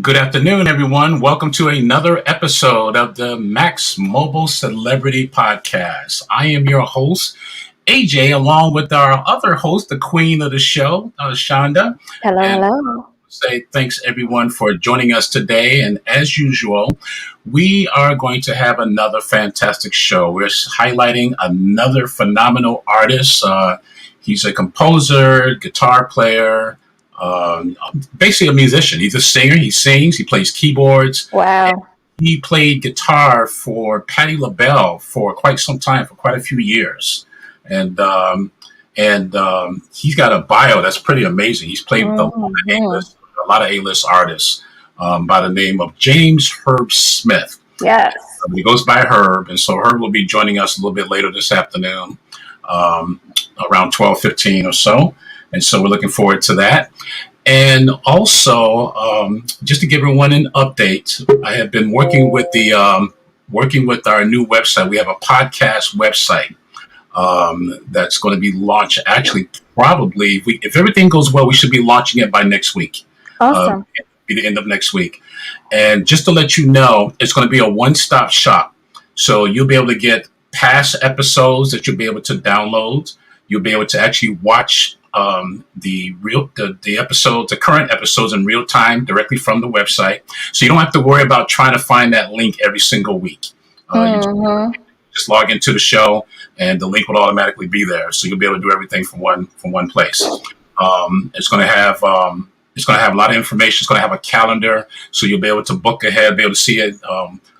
Good afternoon, everyone. Welcome to another episode of the Max Mobile Celebrity Podcast. I am your host, AJ, along with our other host, the queen of the show, Shonda. Hello, And hello. say thanks, everyone, for joining us today. And as usual, we are going to have another fantastic show. We're highlighting another phenomenal artist. He's a composer, guitar player, basically a musician. He's a singer. He sings. He plays keyboards. Wow. He played guitar for Patti LaBelle for quite some time, for quite a few years, and he's got a bio that's pretty amazing. He's played with a lot of A-list artists by the name of James Herb Smith. Yes. He goes by Herb, and so Herb will be joining us a little bit later this afternoon, around 12:15 or so. And so we're looking forward to that. And also, just to give everyone an update, I have been working with our new website. We have a podcast website that's going to be launched. Actually, probably if everything goes well, we should be launching it by next week. Awesome. Be the end of next week. And just to let you know, it's going to be a one-stop shop. So you'll be able to get past episodes that you'll be able to download. You'll be able to actually watch the current episodes in real time directly from the website. So you don't have to worry about trying to find that link every single week. You just log into the show and the link will automatically be there. So you'll be able to do everything from one place. It's going to have a lot of information. It's going to have a calendar, so you'll be able to book ahead, be able to see it,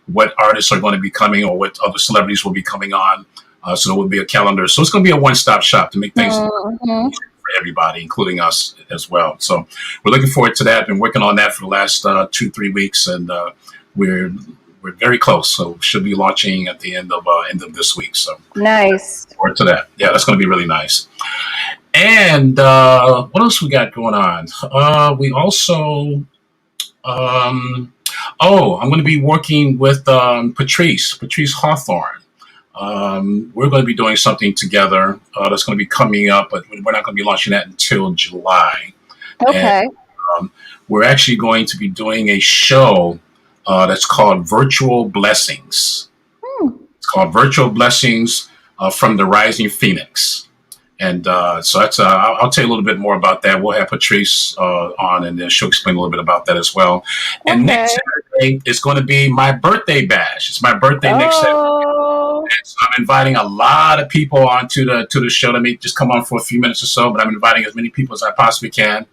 what artists are going to be coming or what other celebrities will be coming on. So there will be a calendar. So it's going to be a one-stop shop to make things for everybody, including us as well. So we're looking forward to that. Been working on that for the last 2-3 weeks, and we're very close. So we should be launching at the end of this week. So nice. Forward to that. Yeah, that's going to be really nice. And what else we got going on? We also, I'm going to be working with Patrice Hawthorne. We're going to be doing something together that's going to be coming up, but we're not going to be launching that until July. Okay. And, we're actually going to be doing a show that's called Virtual Blessings. It's called Virtual Blessings from the Rising Phoenix. And so that's I'll tell you a little bit more about that. We'll have Patrice on, and then she'll explain a little bit about that as well. Okay. And next Saturday is going to be my birthday bash. It's my birthday next Saturday. And so I'm inviting a lot of people onto the show. Let me just come on for a few minutes or so, but I'm inviting as many people as I possibly can.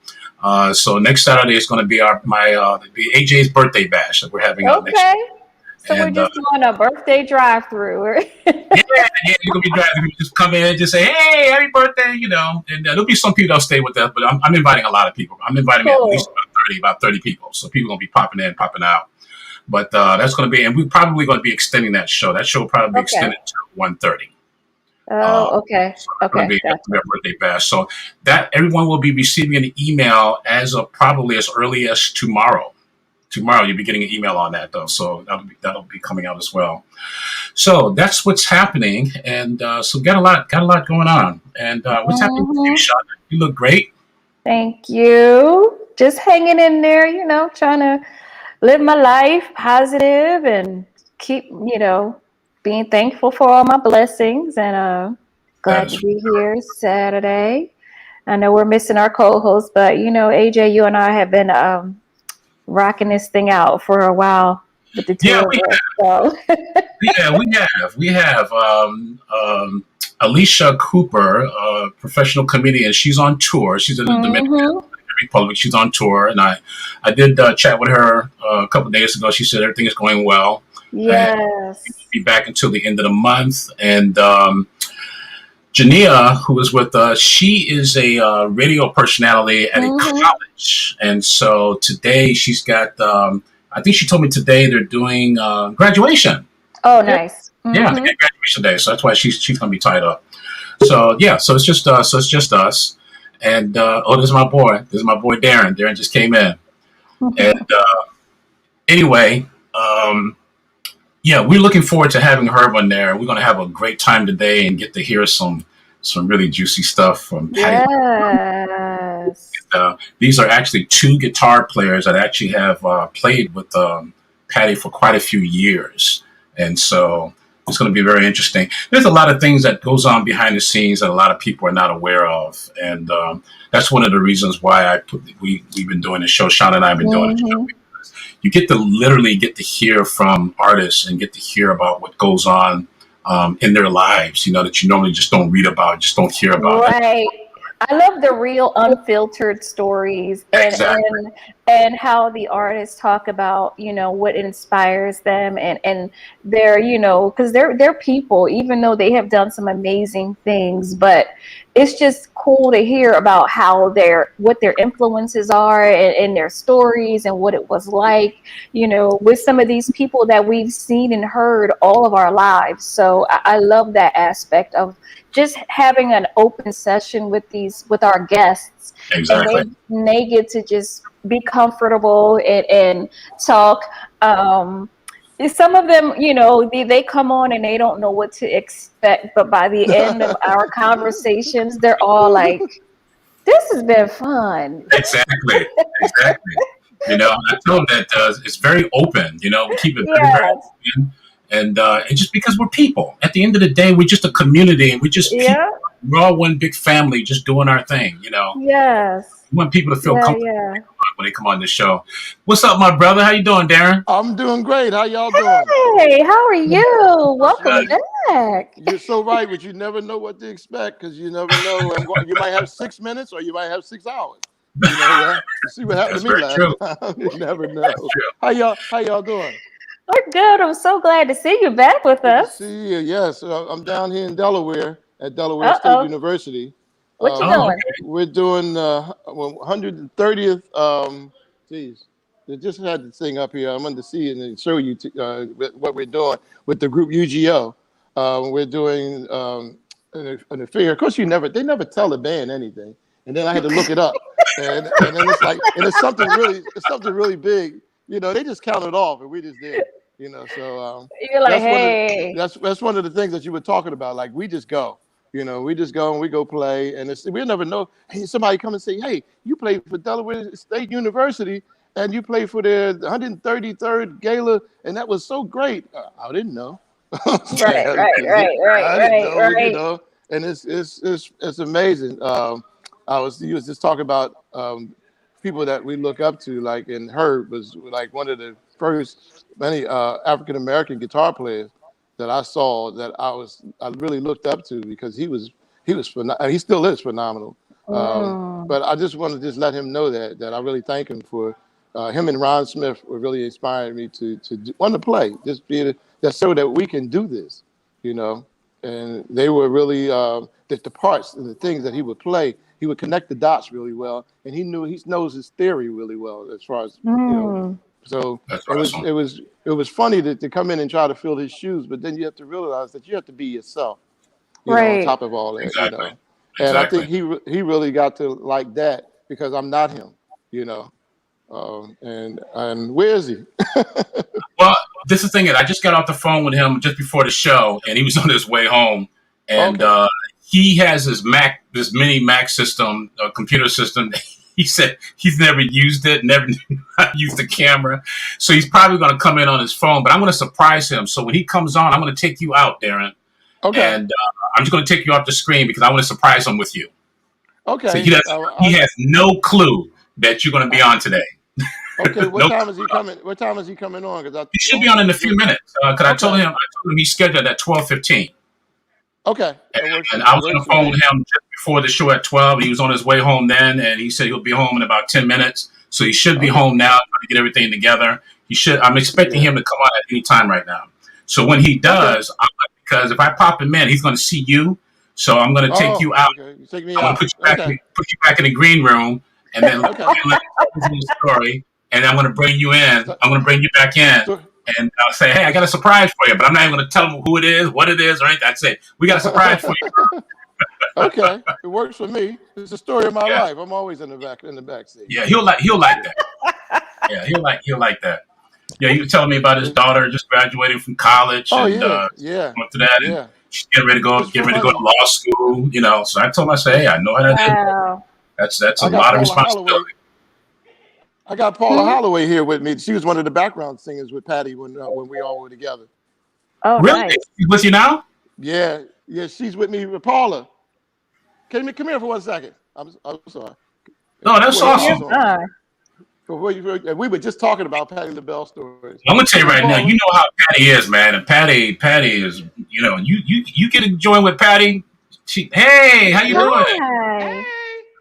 So next Saturday is going to be AJ's birthday bash that we're having on next week. So we're just doing a birthday drive-through. yeah, you're gonna be driving. You just come in and just say, "Hey, happy birthday!" And there'll be some people that'll stay with us, but I'm inviting a lot of people. I'm inviting at least about 30 people. So people are gonna be popping in, popping out. But that's gonna be, and we're probably gonna be extending that show. That show will probably be extended to 1:30. Okay. So okay. Be our birthday bash. So that everyone will be receiving an email probably as early as tomorrow. Tomorrow you'll be getting an email on that, though, so that'll be coming out as well. So that's what's happening, and so got a lot going on. And what's happening with you, Shonda? You look great. Thank you. Just hanging in there, trying to live my life positive and keep, being thankful for all my blessings. And glad to be here Saturday. I know we're missing our co-host, but AJ, you and I have been rocking this thing out for a while with the two of us. So. we have Alicia Cooper, professional comedian. She's on tour. She's in the Dominican Republic. She's on tour, and I did chat with her a couple of days ago. She said everything is going well. Yes. She'll be back until the end of the month. And Jania, who is with us, she is a radio personality at a college. And so today she's got, I think she told me today they're doing graduation. Oh, nice. Yeah, they get graduation day. So that's why she's going to be tied up. So, yeah, so it's just us. And, this is my boy. This is my boy, Darren. Darren just came in. And anyway, we're looking forward to having her on there. We're going to have a great time today and get to hear some really juicy stuff from Patti. Yes. These are actually two guitar players that actually have played with Patty for quite a few years. And so it's going to be very interesting. There's a lot of things that goes on behind the scenes that a lot of people are not aware of. And that's one of the reasons why we've been doing the show. Sean and I have been doing the show. You get to literally get to hear from artists and get to hear about what goes on in their lives, that you normally just don't read about, just don't hear about. Right. I love the real unfiltered stories and how the artists talk about, what inspires them and they're, because they're people, even though they have done some amazing things, but it's just cool to hear about what their influences are and their stories and what it was like, with some of these people that we've seen and heard all of our lives. So I love that aspect of just having an open session with our guests. Exactly. And they get to just be comfortable and talk. Some of them, they come on and they don't know what to expect, but by the end of our conversations, they're all like, this has been fun. Exactly. I tell them that it's very open, we keep it very open. And just because we're people, at the end of the day, we're just a community, and we're just people. We're all one big family, just doing our thing. Yes. We want people to feel comfortable when they come on the show. What's up, my brother? How you doing, Darren? I'm doing great. How y'all doing? Hey, how are you? Welcome back. You're so right, but you never know what to expect because you never know. You might have 6 minutes or you might have 6 hours. See what happened to me last time. You never know. How y'all doing? We're good. I'm so glad to see you back with us. See you. Yes, I'm down here in Delaware at Delaware State University. What you doing? We're doing 130th. They just had the thing up here. I'm going to see and show you what we're doing with the group UGO. We're doing an affair. Of course, they never tell the band anything, and then I had to look it up, and then it's something really big. They just counted off, and we just did. So you're like, hey, that's one of the things that you were talking about. Like we just go. We just go and we go play, and we never know. Hey, somebody come and say, "Hey, you played for Delaware State University, and you played for their 133rd gala, and that was so great." I didn't know. Right. And it's amazing. You was just talking about people that we look up to, like, and Herb was like one of the first many African American guitar players that I saw that I really looked up to because he still is phenomenal. But I just want to let him know that I really thank him for him and Ron Smith were really inspiring me to want to play, just so that we can do this, And they were really the parts and the things that he would play. He would connect the dots really well, and he knows his theory really well as far as So it was funny to come in and try to fill his shoes, but then you have to realize that you have to be yourself, on top of all that, Exactly. And I think he really got to like that because I'm not him, and where is he? Well, this is the thing. I just got off the phone with him just before the show, and he was on his way home, and he has his mini Mac system, computer system. He said he's never used it, never used the camera. So he's probably going to come in on his phone, but I'm going to surprise him. So when he comes on, I'm going to take you out, Darren. Okay. And I'm just going to take you off the screen because I want to surprise him with you. Okay. So he has no clue that you're going to be on today. Okay. What time is he coming? What time is he coming on? He should be on in a few minutes. Because I told him he's scheduled at 12:15. Okay. And I was on the phone with him just before the show at 12. He was on his way home then, and he said he'll be home in about 10 minutes. So he should be home now, trying to get everything together. I'm expecting him to come on at any time right now. So when he does, because if I pop him in, he's going to see you. So I'm going to take you out. Okay. Take me I'm out. going to put you back in the green room, and then let you story. And I'm going to bring you in. I'm going to bring you back in. And I'll say, hey, I got a surprise for you, but I'm not even going to tell them who it is, what it is, or anything. I'd say, we got a surprise for you. Okay, it works for me. It's the story of my life. I'm always in the back seat. Yeah, he'll like that. Yeah, he'll like that. Yeah, he was telling me about his daughter just graduating from college. Oh, and, yeah. Went to that. And she's getting ready to go to law school. So I told him, I said, hey, I know how that is. That's a I got lot of Paula Holloway. responsibility. I got Paula Holloway here with me. She was one of the background singers with Patty when we all were together. Oh, Really? nice. She's with you now? Yeah, she's with me. Paula, come here for 1 second. I'm sorry. No, that's awesome. We were just talking about Patty LaBelle stories. I'm gonna tell you right now. Paula. You know how Patty is, man. And Patty is. You know, you get to join with Patty. Hey, how you doing? Hi.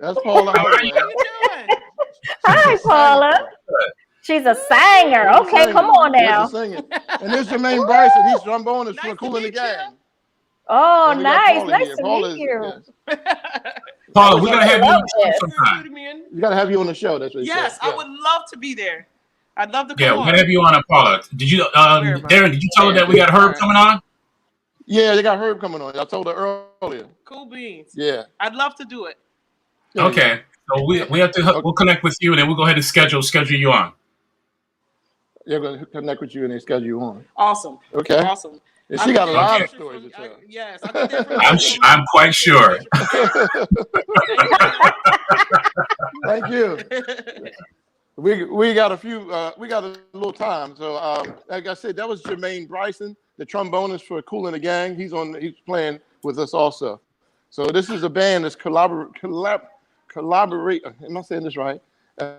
That's Paula How are Holloway. you? How you doing? Hi, Paula. She's a singer. Okay, come on now. And there's Jermaine Bryson. He's trombonist for Cool in the Gang. Oh, And we got nice. Paula Nice here. to Paula meet you. Paula, we're gonna have you on the show Nice to sometime. meet you, man. We gotta have you on the show. That's what he Yes, said. I would love to be there. I'd love to come Yeah, on. we're gonna have you on, Paula. Did you, Where am I? Darren? Did you tell her that we got Herb coming on? Yeah, they got Herb coming on. I told her earlier. Cool beans. Yeah. I'd love to do it. Okay, so we have to we'll connect with you, and then we'll go ahead and schedule you on. They're gonna connect with you and they schedule you on. Awesome. Okay. Awesome. And she got a lot of stories to tell. Yes, I get that I'm quite sure. Thank you. We got we got a little time. So like I said, that was Jermaine Bryson, the trombonist for Cool in the Gang. He's playing with us also. So this is a band that's collaborate. Am I saying this right?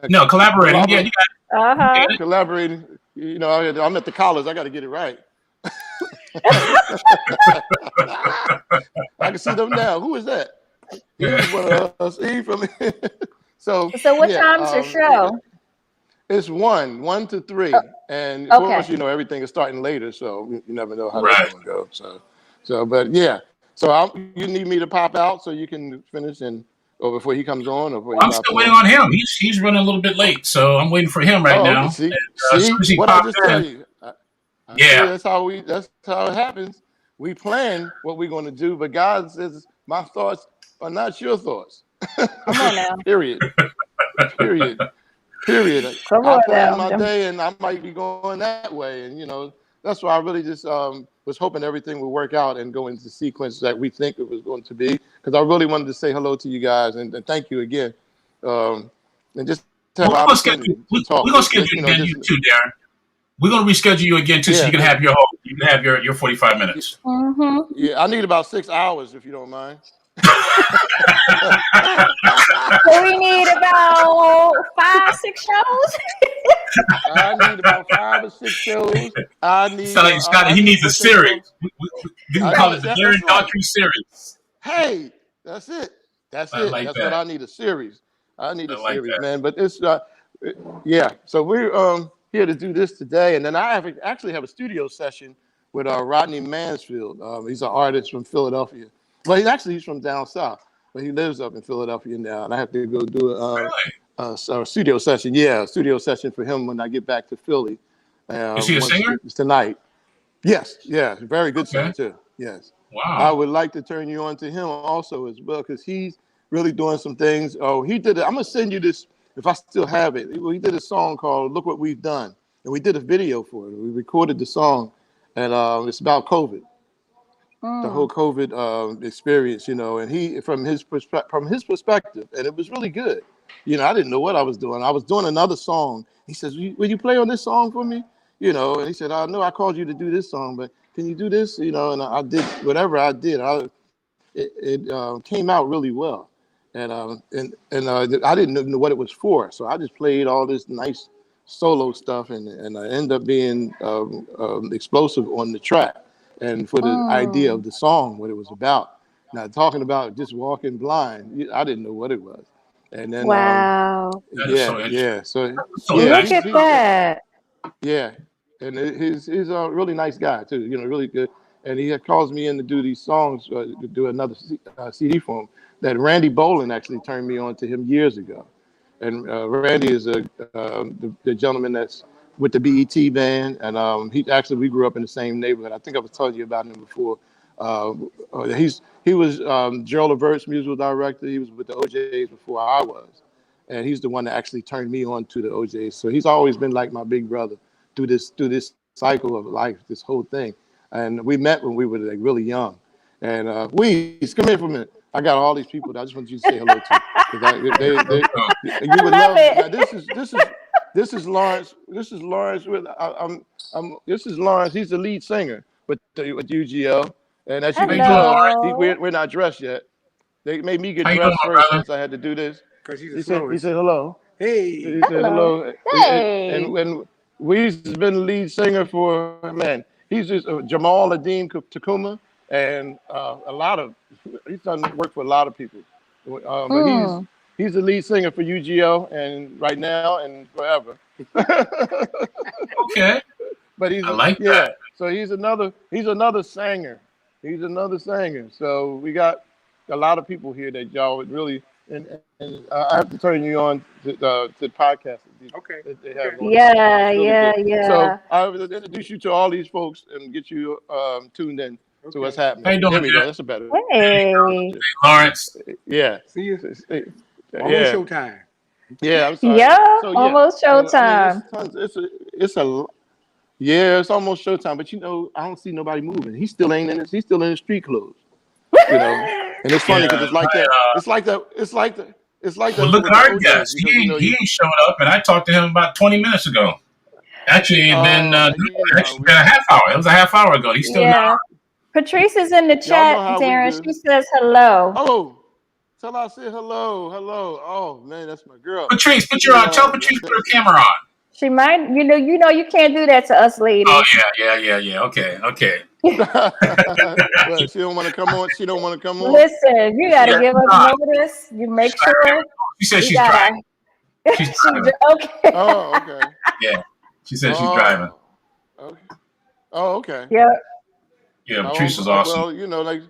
No, collaborating. Yeah, you got collaborating. You know, I'm at the college. I got to get it right. I can see them now. Who is that? He's one of us. So what time's your show? It's 1 to 3, and of course, you know, everything is starting later, so you never know how that's going to go. So, but yeah. So you need me to pop out so you can finish or before he comes on, or before I'm still waiting on him. He's running a little bit late, so I'm waiting for him right now. See, see what I just tell you. Yeah, that's how it happens. We plan what we're going to do, but God says my thoughts are not your thoughts. Come on now. Period. Come I on plan now. my day, and I might be going that way, and you know that's why I really just was hoping everything would work out and go into the sequence that we think it was going to be. Because I really wanted to say hello to you guys and thank you again, and just have opportunity to talk. We're gonna schedule you again, you too, Darren. We're gonna reschedule you again too, so you can have your 45 minutes. Mm-hmm. Yeah, I need about 6 hours if you don't mind. So we need about 5-6 shows. I need about 5 or 6 shows. I need. He needs a series. We can call it the Darren Daughtry series. Hey, that's it. That's it. Like that's what I need, a series. I need a series, that. man. But it's yeah. So we're here to do this today, and then I actually have a studio session with Rodney Mansfield. He's an artist from Philadelphia. Well, he's from down south, but he lives up in Philadelphia now, and I have to go do a studio session. Yeah, a studio session for him when I get back to Philly. Is he a singer? Tonight. Yes. Yeah. Very good singer too. Yes. Wow. I would like to turn you on to him also as well, because he's really doing some things. Oh, he did it. I'm gonna send you this if I still have it. He did a song called "Look What We've Done," and we did a video for it. We recorded the song, and it's about COVID. The whole COVID experience, you know, and he from his perspective, and it was really good. You know, I didn't know what I was doing. I was doing another song. He says, "Will you play on this song for me?" You know, and he said, "I know I called you to do this song, but can you do this?" You know, and I did whatever I did. It came out really well, and I didn't know what it was for, so I just played all this nice solo stuff, and I ended up being explosive on the track. And for the idea of the song, what it was about. Now, talking about just walking blind, I didn't know what it was. And then, wow. Yeah. So look at that. Yeah. And he's a really nice guy, too, you know, really good. And he calls me in to do these songs, to do another CD for him that Randy Bolin actually turned me on to him years ago. And Randy is the gentleman that's with the BET band, and we grew up in the same neighborhood. I think I was telling you about him before. He was Gerald Levert's musical director. He was with the OJs before I was, and he's the one that actually turned me on to the OJs. So he's always been like my big brother through this cycle of life, this whole thing. And we met when we were like really young, And Weez, come here for a minute. I got all these people that I just want you to say hello to. 'Cause you would love it. Now, this is Lawrence. This is Lawrence. This is Lawrence. He's the lead singer with UGL. And as you can tell, Hello. we're not dressed yet. They made me get How you doing, dressed my first brother? since I had to do this. Because he's He the said slowest. hello. Hey. He said Hello. hello. Hey. And Weez has been the lead singer for, man, he's just Jamal Adine Takuma, and a lot of, he's done work for a lot of people. But he's the lead singer for UGL, and right now and forever. Okay. But he's I like that. So he's another singer. He's another singer. So we got a lot of people here that y'all would really, and I have to turn you on to the podcast. Okay. That they have going. Yeah, It's really yeah, good. yeah. So I will introduce you to all these folks and get you tuned in to what's happening. How you doing, There we go. Jeff? That's a better. Hey. Lawrence. Yeah. See you. Yeah. Almost showtime. Yeah. I'm sorry. Yeah, So, almost showtime. It's almost showtime. But I don't see nobody moving. He's still in his street clothes. And it's funny because it's like that. It's like Well, that. look with at the our OJs, guest. because, He ain't showed up, and I talked to him about 20 minutes ago. Actually, it's been been a half hour. It was a half hour ago. He's still not. Patrice is in the chat, Darren. She says hello. Oh, tell her I said hello. Oh man, that's my girl. Patrice, tell Patrice put her camera on. She might, you know, you can't do that to us ladies. Oh yeah. Okay. But she don't want to come on. She don't want to come on. Listen, you got to give us notice. You make sure. She said she's driving. She's driving. Okay. Oh, okay. Yeah. She said she's driving. Okay. Oh, okay. Yeah. Yeah, Patrice is awesome. Well,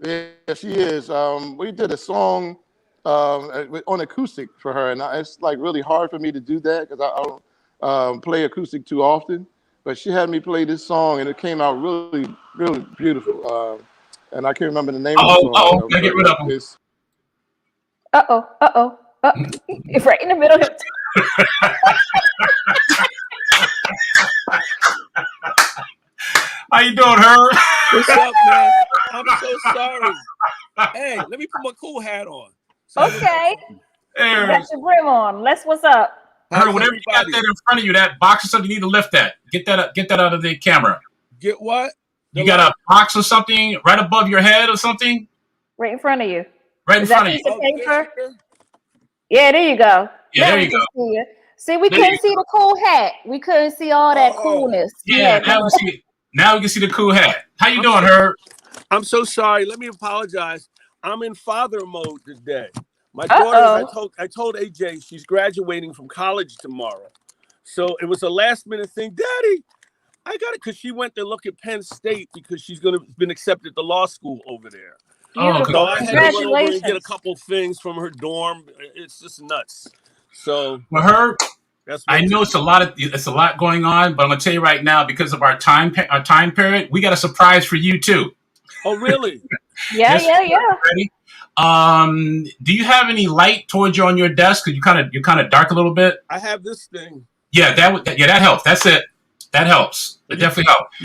yeah, she is. We did a song on acoustic for her, and it's like really hard for me to do that because I don't play acoustic too often. But she had me play this song, and it came out really, really beautiful. And I can't remember the name of the song. Gotta get rid of them. It's right in the middle. How you doing, Herb? What's up, man? I'm so sorry. Hey, let me put my cool hat on. Okay. You got your brim on. What's up? Herb, whatever you got there in front of you, that box or something, you need to lift that. Get that out of the camera. Get what? You got a box or something right above your head or something? Right in front of you. Right in front of you. Of paper? Yeah, there you go. Yeah, there you go. See, we couldn't see the cool hat. We couldn't see all that coolness. Yeah, now we can see the cool hat. How you doing, Herb? I'm so sorry. Let me apologize. I'm in father mode today. My daughter, I told AJ she's graduating from college tomorrow. So it was a last minute thing. Daddy, I got it, because she went to look at Penn State because she's been accepted to law school over there. Beautiful. So I had to run over and get a couple things from her dorm. It's just nuts. So well, Herb, I know it's a lot going on, but I'm gonna tell you right now, because of our time period, we got a surprise for you too. Oh, really? Yeah. Ready? Do you have any light towards you on your desk? Cause you're kind of dark a little bit. I have this thing. Yeah, that helps. That's it. That helps. It definitely helps.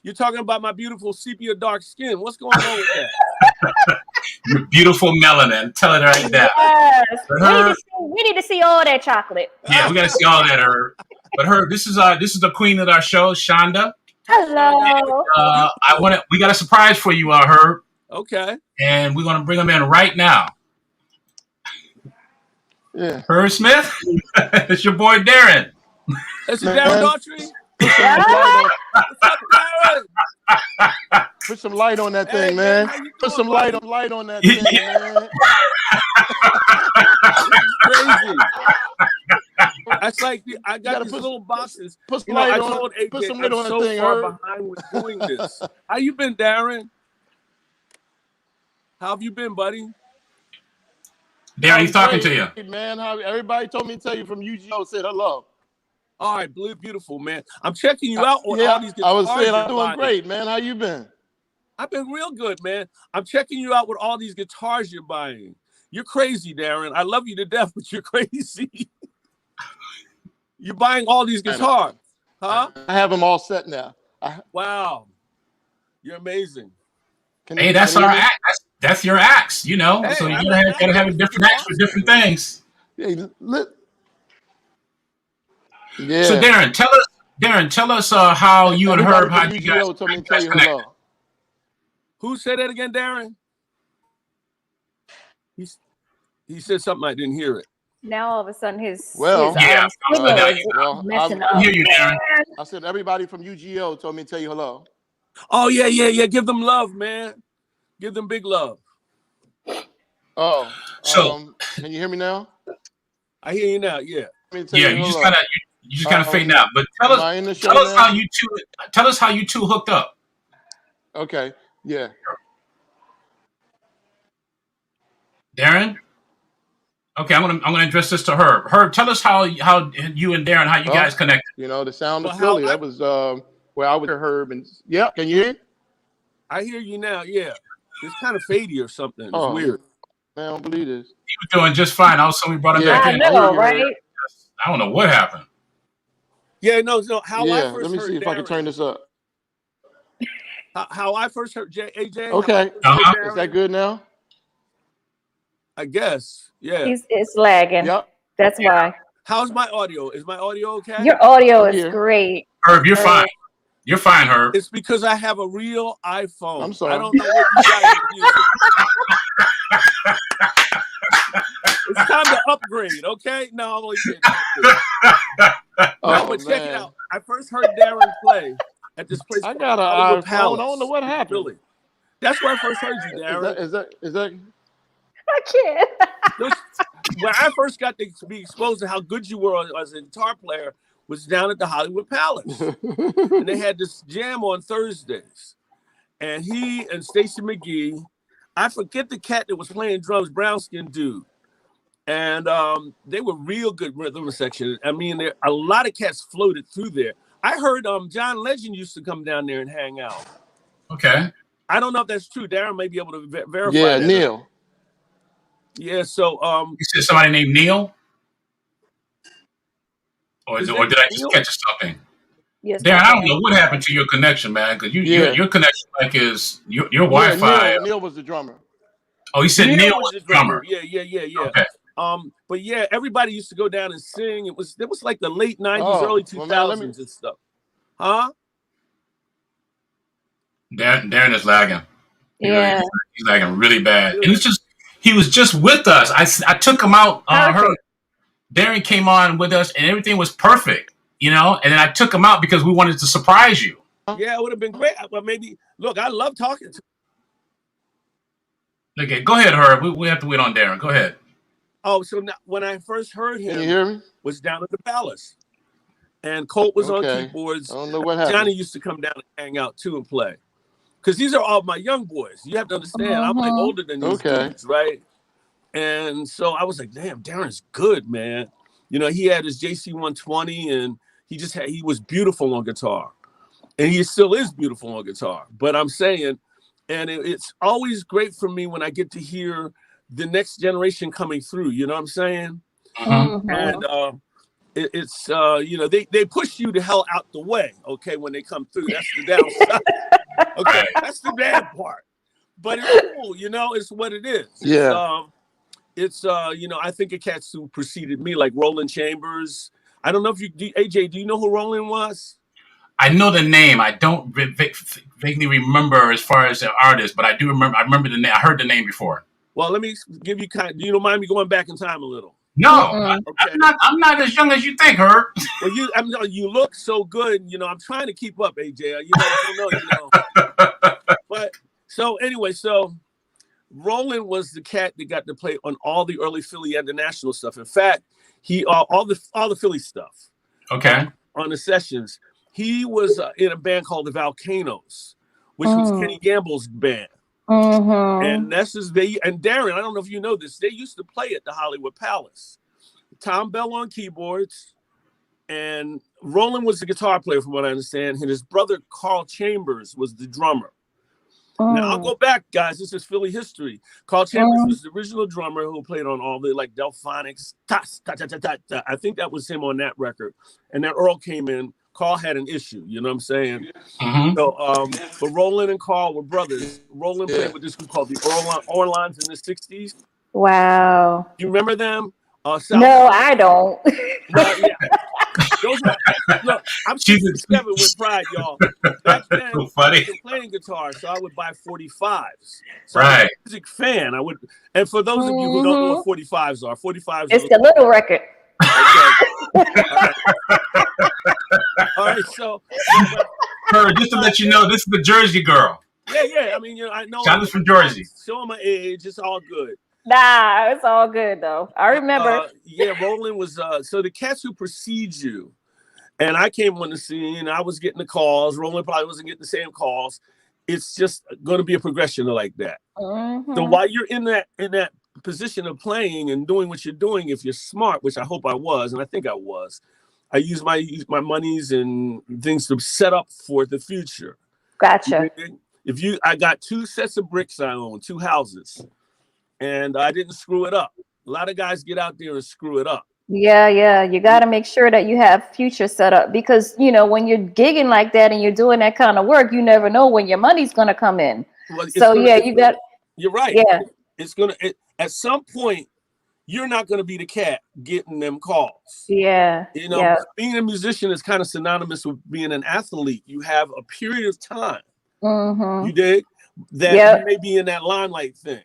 You're talking about my beautiful sepia dark skin. What's going on with that? Your beautiful melanin. Tell it right now. Yes. We need to see all that chocolate. Yeah, we got to see all that, Herb. But Herb, this is the queen of our show, Shonda. Hello. And, we got a surprise for you, Herb. Okay. And we're gonna bring them in right now. Yeah. Herb Smith, it's your boy Darren. It's Darren Daughtry. Put some light on that thing, man. Put some light on that thing, man. Crazy. That's like I got these little boxes. Put some light on. Told AJ, Put some light on that so thing, far Herb. behind with doing this. How you been, Darren? How have you been, buddy? Darren, he's talking to you. Man, everybody told me to tell you from UGO said hello. All right, beautiful, man. I'm checking you out on all these guitars. I was saying I'm doing great, man. How you been? I've been real good, man. I'm checking you out with all these guitars you're buying. You're crazy, Darren. I love you to death, but you're crazy. You're buying all these guitars, huh? I have them all set now. Wow. You're amazing. Hey, that's our act. That's your acts, you know. Hey, So you gotta have a different acts for different things. Yeah. So Yeah. Darren, tell us how you and Everybody Herb, from how you guys, UGO told me to tell you connected. hello. Who said that again, Darren? He said something, I didn't hear it. Now all of a sudden his Well, Yeah, signal now is well, messing I up. hear you, Darren. I said everybody from UGO told me to tell you hello. Oh, yeah. Give them love, man. Give them big love. Oh, So can you hear me now? I hear you now, yeah. Let me tell yeah, you you hello. just kind of fading out. But Am I in the show tell us now? how you two hooked up. Okay, yeah. Darren? Okay, I'm gonna address this to Herb. Herb, tell us how you and Darren, how you guys connected. You know, the sound Well, of Philly. That was where I would hear Herb and yeah. Can you hear? I hear you now, yeah. It's kind of fadey or something. It's weird. Man, I don't believe this. He was doing just fine. All of a sudden we brought him back I in. know, right? I don't know what happened. Yeah, no. How I Yeah, first let me heard see if Darren, I can turn this up. How I first heard AJ. Okay, Darren, is that good now? I guess. Yeah. It's lagging. Yep. That's why. How's my audio? Is my audio okay? Your audio I'm is here. great. Herb, you're fine. You're fine, Herb. It's because I have a real iPhone. I'm sorry. I don't know what you guys are using. It's time to upgrade, okay? No, I'm only kidding. No, but check it out. I first heard Darren play at this place. I got an iPhone. I don't know what happened. Really. That's where I first heard you, Darren. Is that? I can't. When I first got to be exposed to how good you were as a guitar player was down at the Hollywood Palace. And they had this jam on Thursdays. And he and Stacey McGee, I forget the cat that was playing drums, brown skinned dude. And they were real good rhythm section. I mean, a lot of cats floated through there. I heard John Legend used to come down there and hang out. Okay. I don't know if that's true. Darren may be able to verify. Yeah, that. Neil. Yeah, so you said somebody named Neil? Or did I just catch something? Yes, Darren, I don't know what happened to your connection, man, because your connection is your Wi-Fi. Neil was the drummer. Oh, he said Neil was the drummer. Yeah. Okay. But yeah, everybody used to go down and sing. It was like the late 90s, early 2000s and stuff. Huh? Darren is lagging. Yeah. He's lagging really bad. And he was just with us. I took him out. Darren came on with us and everything was perfect, you know, and then I took him out because we wanted to surprise you. Yeah, it would have been great. But maybe, look, I love talking to him. Okay, go ahead, Herb. We have to wait on Darren. Go ahead. Oh, so now, when I first heard him, can you hear me? Was down at the Palace. And Colt was on keyboards. I don't know what happened. Johnny used to come down and hang out too and play. Because these are all my young boys. You have to understand, I'm like older than these dudes, right? And so I was like, damn, Darren's good, man. You know, he had his JC 120 and he was beautiful on guitar. And he still is beautiful on guitar. But I'm saying, and it's always great for me when I get to hear the next generation coming through, you know what I'm saying? Mm-hmm. And it's you know, they push you the hell out the way, okay, when they come through. That's the downside. Okay, that's the bad part. But it's cool, you know, it's what it is. Yeah. It's you know, I think of cats who preceded me, like Roland Chambers. I don't know if AJ, do you know who Roland was? I know the name. I don't vaguely remember as far as the artist, but I do remember. I remember the name. I heard the name before. Well, let me give you do you don't mind me going back in time a little? No, okay. I'm not as young as you think, Herb. Well, you look so good. You know, I'm trying to keep up, AJ. You know. But so anyway, Roland was the cat that got to play on all the early Philly and the national stuff. In fact, he all the Philly stuff. Okay. On the sessions, he was in a band called the Volcanoes, which was Kenny Gamble's band. And and Darren, I don't know if you know this, they used to play at the Hollywood Palace. Tom Bell on keyboards, and Roland was the guitar player, from what I understand, and his brother Carl Chambers was the drummer. Now I'll go back, guys. This is Philly history. Carl Chambers was the original drummer who played on all the Delphonics. I think that was him on that record. And then Earl came in. Carl had an issue. You know what I'm saying? Mm-hmm. So, but Roland and Carl were brothers. Roland played with this group called the Orlons in the '60s. Wow. You remember them? No, I don't. Well, yeah. Those are, look, I'm She's 67 with pride, y'all. Back then, so I funny. wasn't playing guitar, so I would buy 45s. So Right. I'm a music fan. I would, and for those of you who don't know what 45s are, 45s It's are the little record. okay. All right. So, Just to let you know, this is the Jersey girl. yeah. I mean, I know. Shonda's from Jersey. Showing my age, it's all good. Nah, it's all good though. I remember. Yeah, Roland was. So the cats who precede you, and I came on the scene. I was getting the calls. Roland probably wasn't getting the same calls. It's just going to be a progression like that. Mm-hmm. So while you're in that position of playing and doing what you're doing, if you're smart, which I hope I was, and I think I was, I use my monies and things to set up for the future. Gotcha. I got 2 sets of bricks I own, 2 houses, and I didn't screw it up. A lot of guys get out there and screw it up. Yeah. You got to make sure that you have future set up because, when you're gigging like that and you're doing that kind of work, you never know when your money's going to come in. Well, you're right. Yeah. It's going to, at some point, you're not going to be the cat getting them calls. Yeah. Being a musician is kind of synonymous with being an athlete. You have a period of time. Mm-hmm. You dig? That you may be in that limelight thing.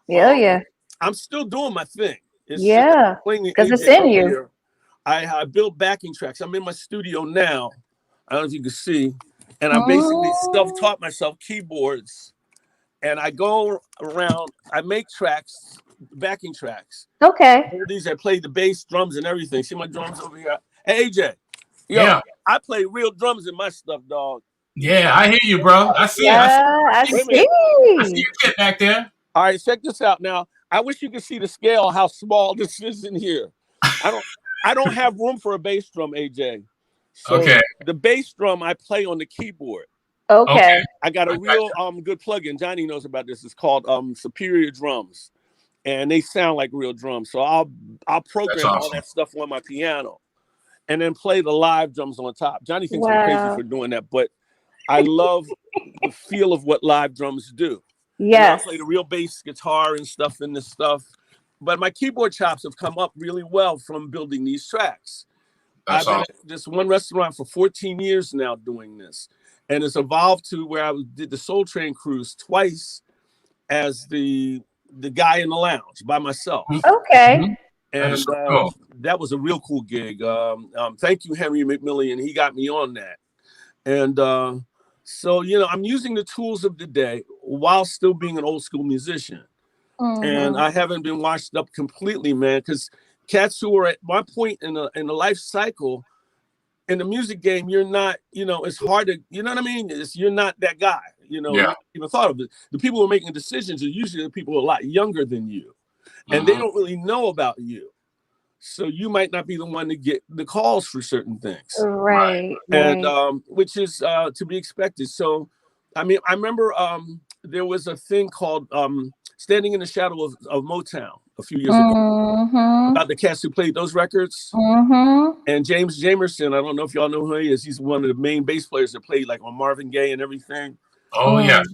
Yeah. I'm still doing my thing. Because it's in you. I build backing tracks. I'm in my studio now. I don't know if you can see. And I basically self-taught myself keyboards. And I go around, I make tracks, backing tracks. Okay. These I play the bass, drums, and everything. See my drums over here? Hey, AJ. I play real drums in my stuff, dog. Yeah, I hear you, bro. I see it. I see. I see your kid back there. All right, check this out. Now, I wish you could see the scale, how small this is in here. I don't have room for a bass drum, AJ. So okay. The bass drum I play on the keyboard. Okay. I got a real good plugin. Johnny knows about this. It's called Superior Drums, and they sound like real drums. So I'll program all that stuff on my piano, and then play the live drums on top. Johnny thinks I'm crazy for doing that, but I love the feel of what live drums do. Yes. I play the real bass guitar and stuff in this stuff, but my keyboard chops have come up really well from building these tracks. I've been at this one restaurant for 14 years now doing this. And it's evolved to where I did the Soul Train cruise twice as the guy in the lounge by myself. Okay. And that was a real cool gig. Thank you, Henry McMillian. He got me on that. And so, I'm using the tools of the day while still being an old school musician. Mm-hmm. And I haven't been washed up completely, man, because cats who are at my point in the life cycle, in the music game, you're not, it's hard to, you know what I mean? You're not that guy, you even thought of it. The people who are making decisions are usually the people who are a lot younger than you, and they don't really know about you. So you might not be the one to get the calls for certain things. Right. And which is to be expected. So, I mean, I remember there was a thing called Standing in the Shadow of Motown a few years ago about the cats who played those records. And James Jamerson, I don't know if y'all know who he is. He's one of the main bass players that played like on Marvin Gaye and everything. Oh, yes.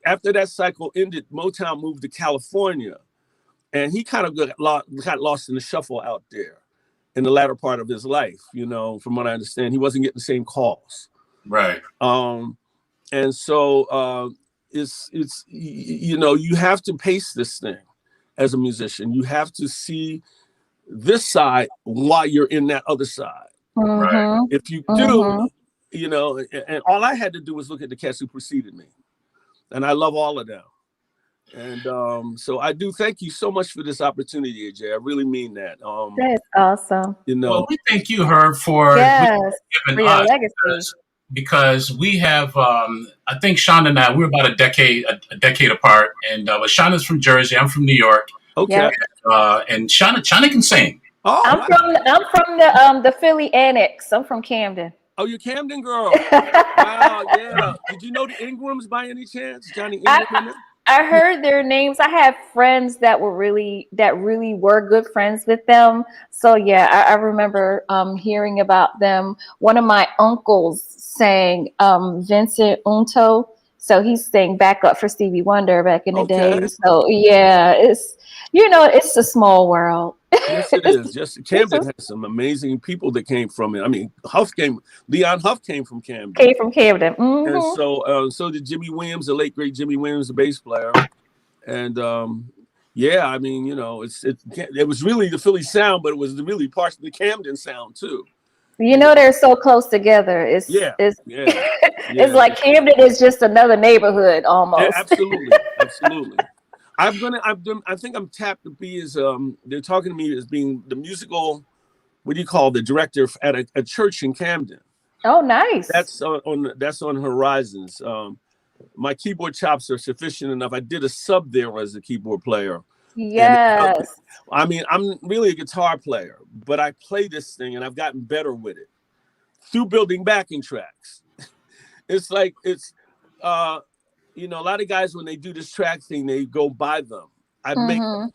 After that cycle ended, Motown moved to California. And he kind of got lost in the shuffle out there in the latter part of his life, from what I understand. He wasn't getting the same calls. Right. And so it's you have to pace this thing as a musician. You have to see this side while you're in that other side. Right. If you do, and all I had to do was look at the cats who preceded me. And I love all of them. And so I do thank you so much for this opportunity, AJ. I really mean that. That's awesome. Well, we thank you, Herb, for giving your us legacy. Because we have, I think Shonda and I, we're about a decade apart. And but Shonda's from Jersey. I'm from New York. Okay. Yep. And Shonda can sing. Oh, I'm from the Philly Annex. I'm from Camden. Oh, you're Camden girl. Wow, yeah. Did you know the Ingrams by any chance? Johnny Ingram? I heard their names. I have friends that really were good friends with them. So yeah, I remember hearing about them. One of my uncles sang Vincent Unto. So he sang backup for Stevie Wonder back in the Okay. day. So yeah, it's a small world. Yes, it is. Just Camden has some amazing people that came from it. I mean, Leon Huff came from Camden. Came from Camden. And Mm-hmm. so did Jimmy Williams, the late great Jimmy Williams, the bass player. And yeah, I mean, it was really the Philly sound, but it was really partially the Camden sound too. They're so close together. Yeah, It's yeah, it's like Camden is just another neighborhood almost. absolutely, absolutely. I think I'm tapped to be as they're talking to me as being the musical, what do you call the director at a church in Camden. Oh, nice. That's on Horizons. My keyboard chops are sufficient enough. I did a sub there as a keyboard player. Yes. And, I mean, I'm really a guitar player, but I play this thing and I've gotten better with it through building backing tracks. It's like a lot of guys when they do this track thing, they go buy them. I make them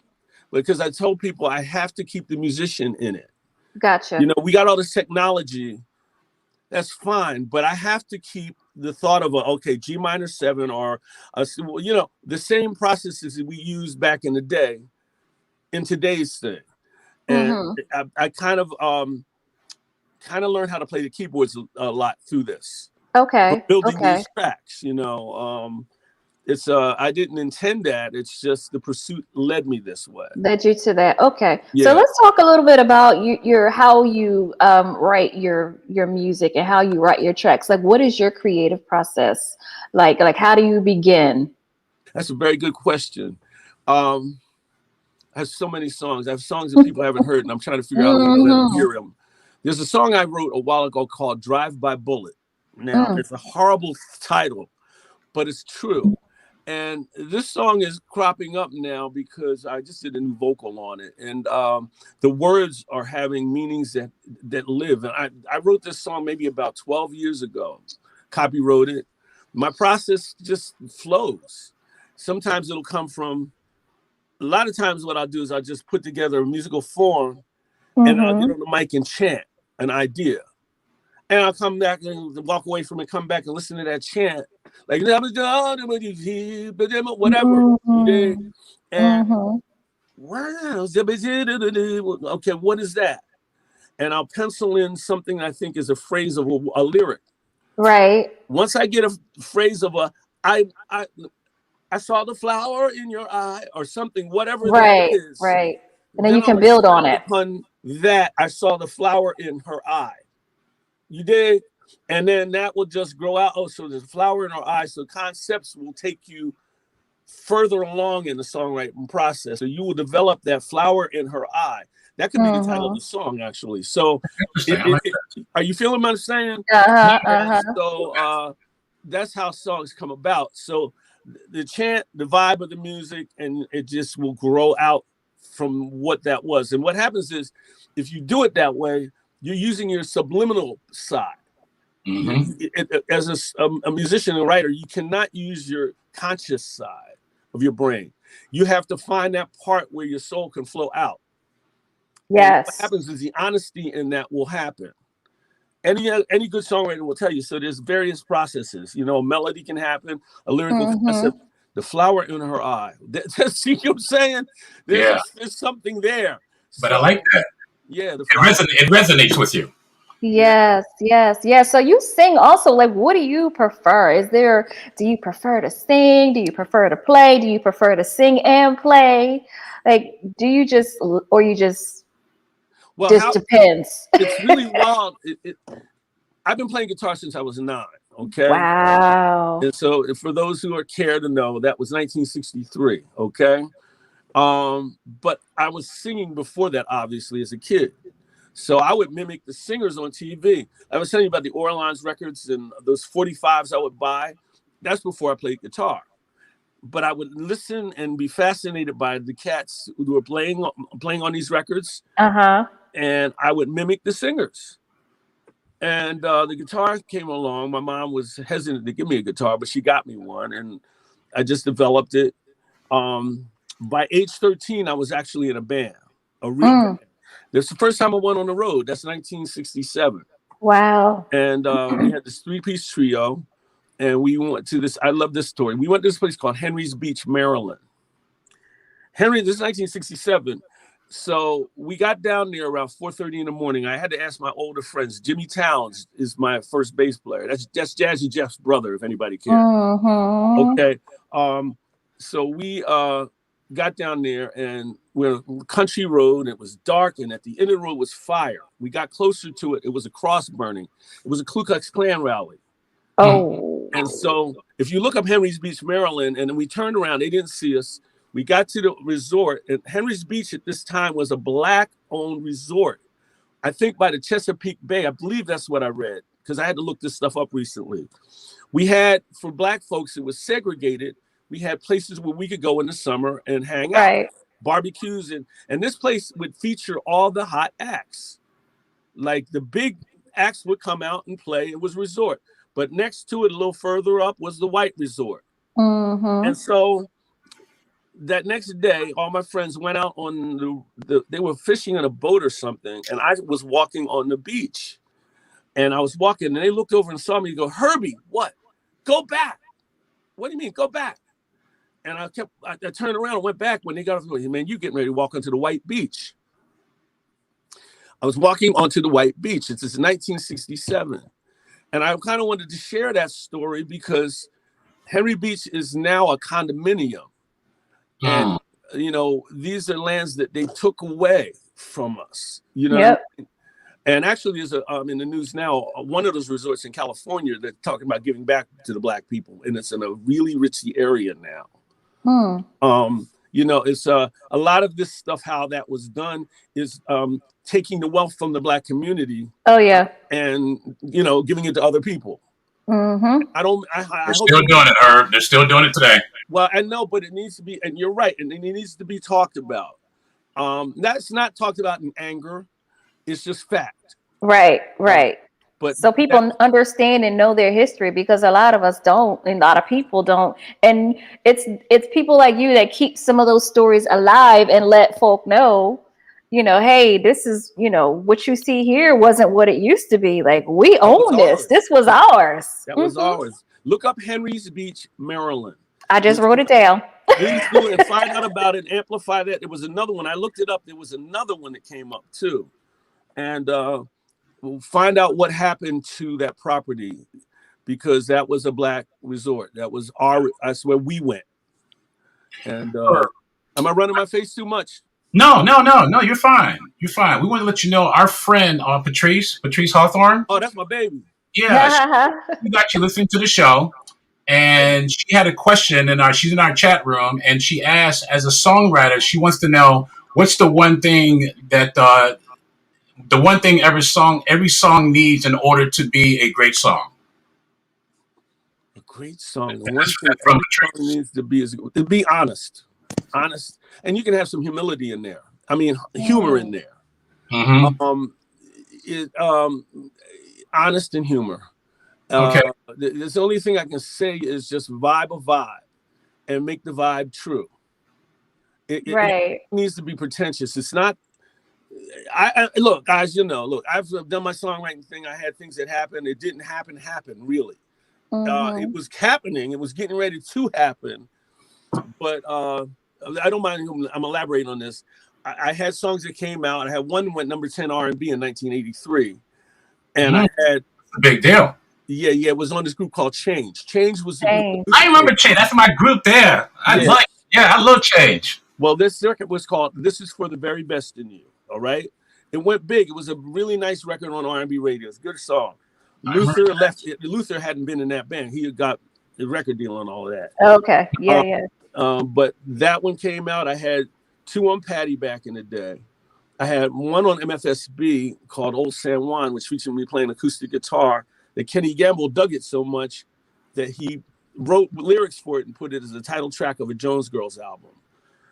because I told people I have to keep the musician in it. Gotcha. We got all this technology. That's fine, but I have to keep the thought of G minor 7 or the same processes that we used back in the day in today's thing. And I kind of learned how to play the keyboards a lot through this. Okay. Building these tracks, it's I didn't intend that. It's just the pursuit led me this way. Led you to that. Okay. Yeah. So let's talk a little bit about how you write your music and how you write your tracks. Like, what is your creative process? Like how do you begin? That's a very good question. I have so many songs. I have songs that people haven't heard, and I'm trying to figure out how to let them hear them. There's a song I wrote a while ago called "Drive by Bullet." Now, it's a horrible title, but it's true. And this song is cropping up now because I just did a new vocal on it. And the words are having meanings that live. And I wrote this song maybe about 12 years ago, copywrote it. My process just flows. Sometimes it'll come from, a lot of times what I'll do is I'll just put together a musical form and I'll get on the mic and chant an idea. And I'll come back and walk away from it, come back and listen to that chant. Like, whatever. And wow, okay, what is that? And I'll pencil in something I think is a phrase of a lyric. Right. Once I get a phrase of I saw the flower in your eye or something, whatever that is. Right. And then you can build on it. Upon that, I saw the flower in her eye. You dig? And then that will just grow out. Oh, so there's a flower in her eye. So concepts will take you further along in the songwriting process. So you will develop that flower in her eye. That could be the title of the song, actually. So are you feeling what I'm saying? So that's how songs come about. So the chant, the vibe of the music, and it just will grow out from what that was. And what happens is if you do it that way, you're using your subliminal side. As a musician and writer, you cannot use your conscious side of your brain. You have to find that part where your soul can flow out. Yes. And what happens is the honesty in that will happen. Any good songwriter will tell you. So there's various processes. A melody can happen, a lyrical concept, the flower in her eye. See what I'm saying? There's something there. But I like that. Yeah, it resonates with you. Yes. So you sing also. Like, what do you prefer? Do you prefer to sing? Do you prefer to play? Do you prefer to sing and play? Like, depends? It's really wild. I've been playing guitar since I was 9. Okay. Wow. And so for those who care to know, that was 1963. Okay. But I was singing before that, obviously, as a kid. So I would mimic the singers on TV. I was telling you about the Orleans records and those 45s I would buy. That's before I played guitar. But I would listen and be fascinated by the cats who were playing on these records. And I would mimic the singers. And the guitar came along. My mom was hesitant to give me a guitar, but she got me one. And I just developed it. By age 13, I was actually in a band, a real band. That's the first time I went on the road. That's 1967. Wow. And we had this 3-piece trio, and we went to this. I love this story. We went to this place called Henry's Beach, Maryland. This is 1967. So we got down there around 4:30 in the morning. I had to ask my older friends. Jimmy Towns is my first bass player. That's Jazzy Jeff's brother, if anybody cares. Okay. So we got down there, and we're on country road. It was dark, and at the end of the road was fire. We got closer to it. It was a cross burning. It was a Ku Klux Klan rally. Oh. And so if you look up Henry's Beach, Maryland, and then we turned around, they didn't see us. We got to the resort, and Henry's Beach at this time was a Black-owned resort. I think by the Chesapeake Bay. I believe that's what I read, because I had to look this stuff up recently. We had, for Black folks, it was segregated. We had places where we could go in the summer and hang out, barbecues, and this place would feature all the hot acts. Like the big acts would come out and play. It was a resort. But next to it, a little further up, was the white resort. And so that next day, all my friends went out on they were fishing on a boat or something, and I was walking on the beach. And I was walking, and they looked over and saw me and go, "Herbie, what? Go back." "What do you mean, go back?" And I turned around and went back. When they got off the boat, "Man, you getting ready to walk onto the white beach." I was walking onto the white beach. It's 1967. And I kind of wanted to share that story because Henry Beach is now a condominium. And, you know, these are lands that they took away from us, you know. And actually, there's in the news now, one of those resorts in California that's talking about giving back to the Black people. And it's in a really ritzy area now. You know, it's a lot of this stuff, how that was done is taking the wealth from the Black community. And, you know, giving it to other people. I They're still doing it, Herb. They're still doing it today. Well, I know, but it needs to be, and you're right, and it needs to be talked about. That's not talked about in anger. It's just fact. Right. But so people understand and know their history, because a lot of us don't, and a lot of people don't. And it's people like you that keep some of those stories alive and let folk know, you know, hey, this is, you know, what you see here wasn't what it used to be. Like, we own this. This was ours. That was ours. Look up Henry's Beach, Maryland. I just wrote it down. Please do it and find out about it, amplify that. There was another one. I looked it up. There was another one that came up too. And we'll find out what happened to that property, because that was a Black resort. That's where we went. And am I running my face too much? No, you're fine. You're fine. We want to let you know our friend Patrice Hawthorne. Oh, that's my baby. Yeah, she's actually listening to the show, and she had a question, and she's in our chat room, and she asked, as a songwriter, she wants to know what's the one thing that every song needs in order to be a great song. A great song. The one thing every song needs to be is to be honest, and you can have some humility in there. I mean, humor in there. Honest and humor. Okay. The only thing I can say is just vibe a vibe and make the vibe true. It needs to be pretentious. It's not. I look, guys. You know, look. I've done my songwriting thing. I had things that happened. It didn't happen. Really. It was happening. It was getting ready to happen. But I don't mind. I'm elaborating on this. I had songs that came out. I had one went number 10 R&B in 1983, and I had a big deal. Yeah, it was on this group called Change. Change was. I remember Change. That's my group there. I love Change. Well, this record was called "This Is for the Very Best in You." All right, it went big. It was a really nice record on R&B radio. It's a good song. Luther left. Luther hadn't been in that band. He had got the record deal and all of that. Okay, yeah. But that one came out. I had 2 on Patty back in the day. I had one on MFSB called Old San Juan, which featured me playing acoustic guitar. That Kenny Gamble dug it so much that he wrote lyrics for it and put it as the title track of a Jones Girls album.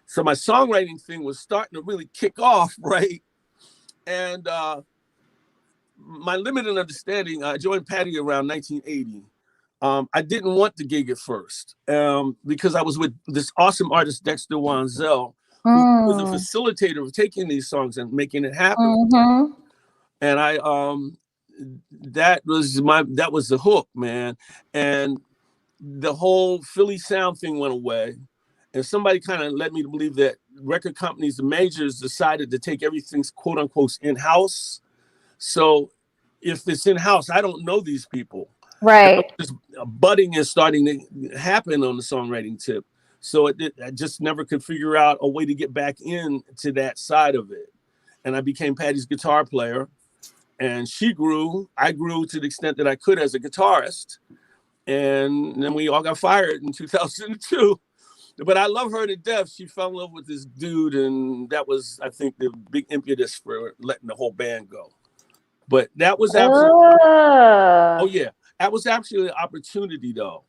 So my songwriting thing was starting to really kick off, right? And my limited understanding, I joined Patty around 1980. I didn't want the gig at first because I was with this awesome artist, Dexter Wanzel, who was a facilitator of taking these songs and making it happen. And I, that was the hook, man. And the whole Philly sound thing went away. And somebody kind of led me to believe that record companies, the majors, decided to take everything's quote unquote in-house. So if it's in-house, I don't know these people. Right. Just budding is starting to happen on the songwriting tip. So I just never could figure out a way to get back into that side of it. And I became Patty's guitar player. And she grew. I grew to the extent that I could as a guitarist. And then we all got fired in 2002. But I love her to death. She fell in love with this dude. And that was, I think, the big impetus for letting the whole band go. But that was absolutely, oh yeah, that was actually an opportunity though.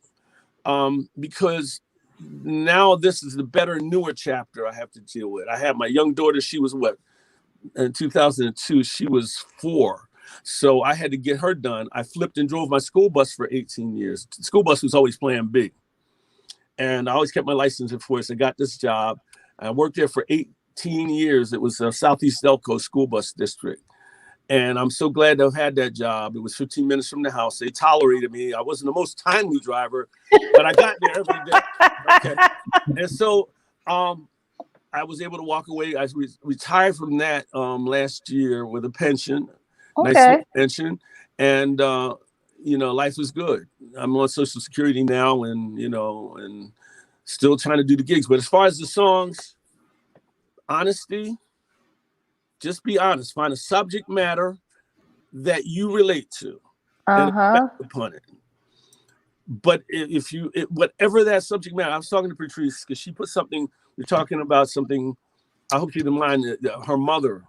Because now this is the better, newer chapter I have to deal with. I have my young daughter. She was what? In 2002, she was 4. So I had to get her done. I flipped and drove my school bus for 18 years. The school bus was always plan B. And I always kept my license in force. I got this job. I worked there for 18 years. It was a Southeast Elko school bus district. And I'm so glad to have had that job. It was 15 minutes from the house. They tolerated me. I wasn't the most timely driver, but I got there every day. Okay. And so I was able to walk away. I retired from that last year with a pension, nice pension. And, life was good. I'm on Social Security now and, and still trying to do the gigs. But as far as the songs, honesty, just be honest. Find a subject matter that you relate to and expand upon it. But whatever that subject matter, I was talking to Patrice because she put something, we're talking about something, I hope you didn't mind, her mother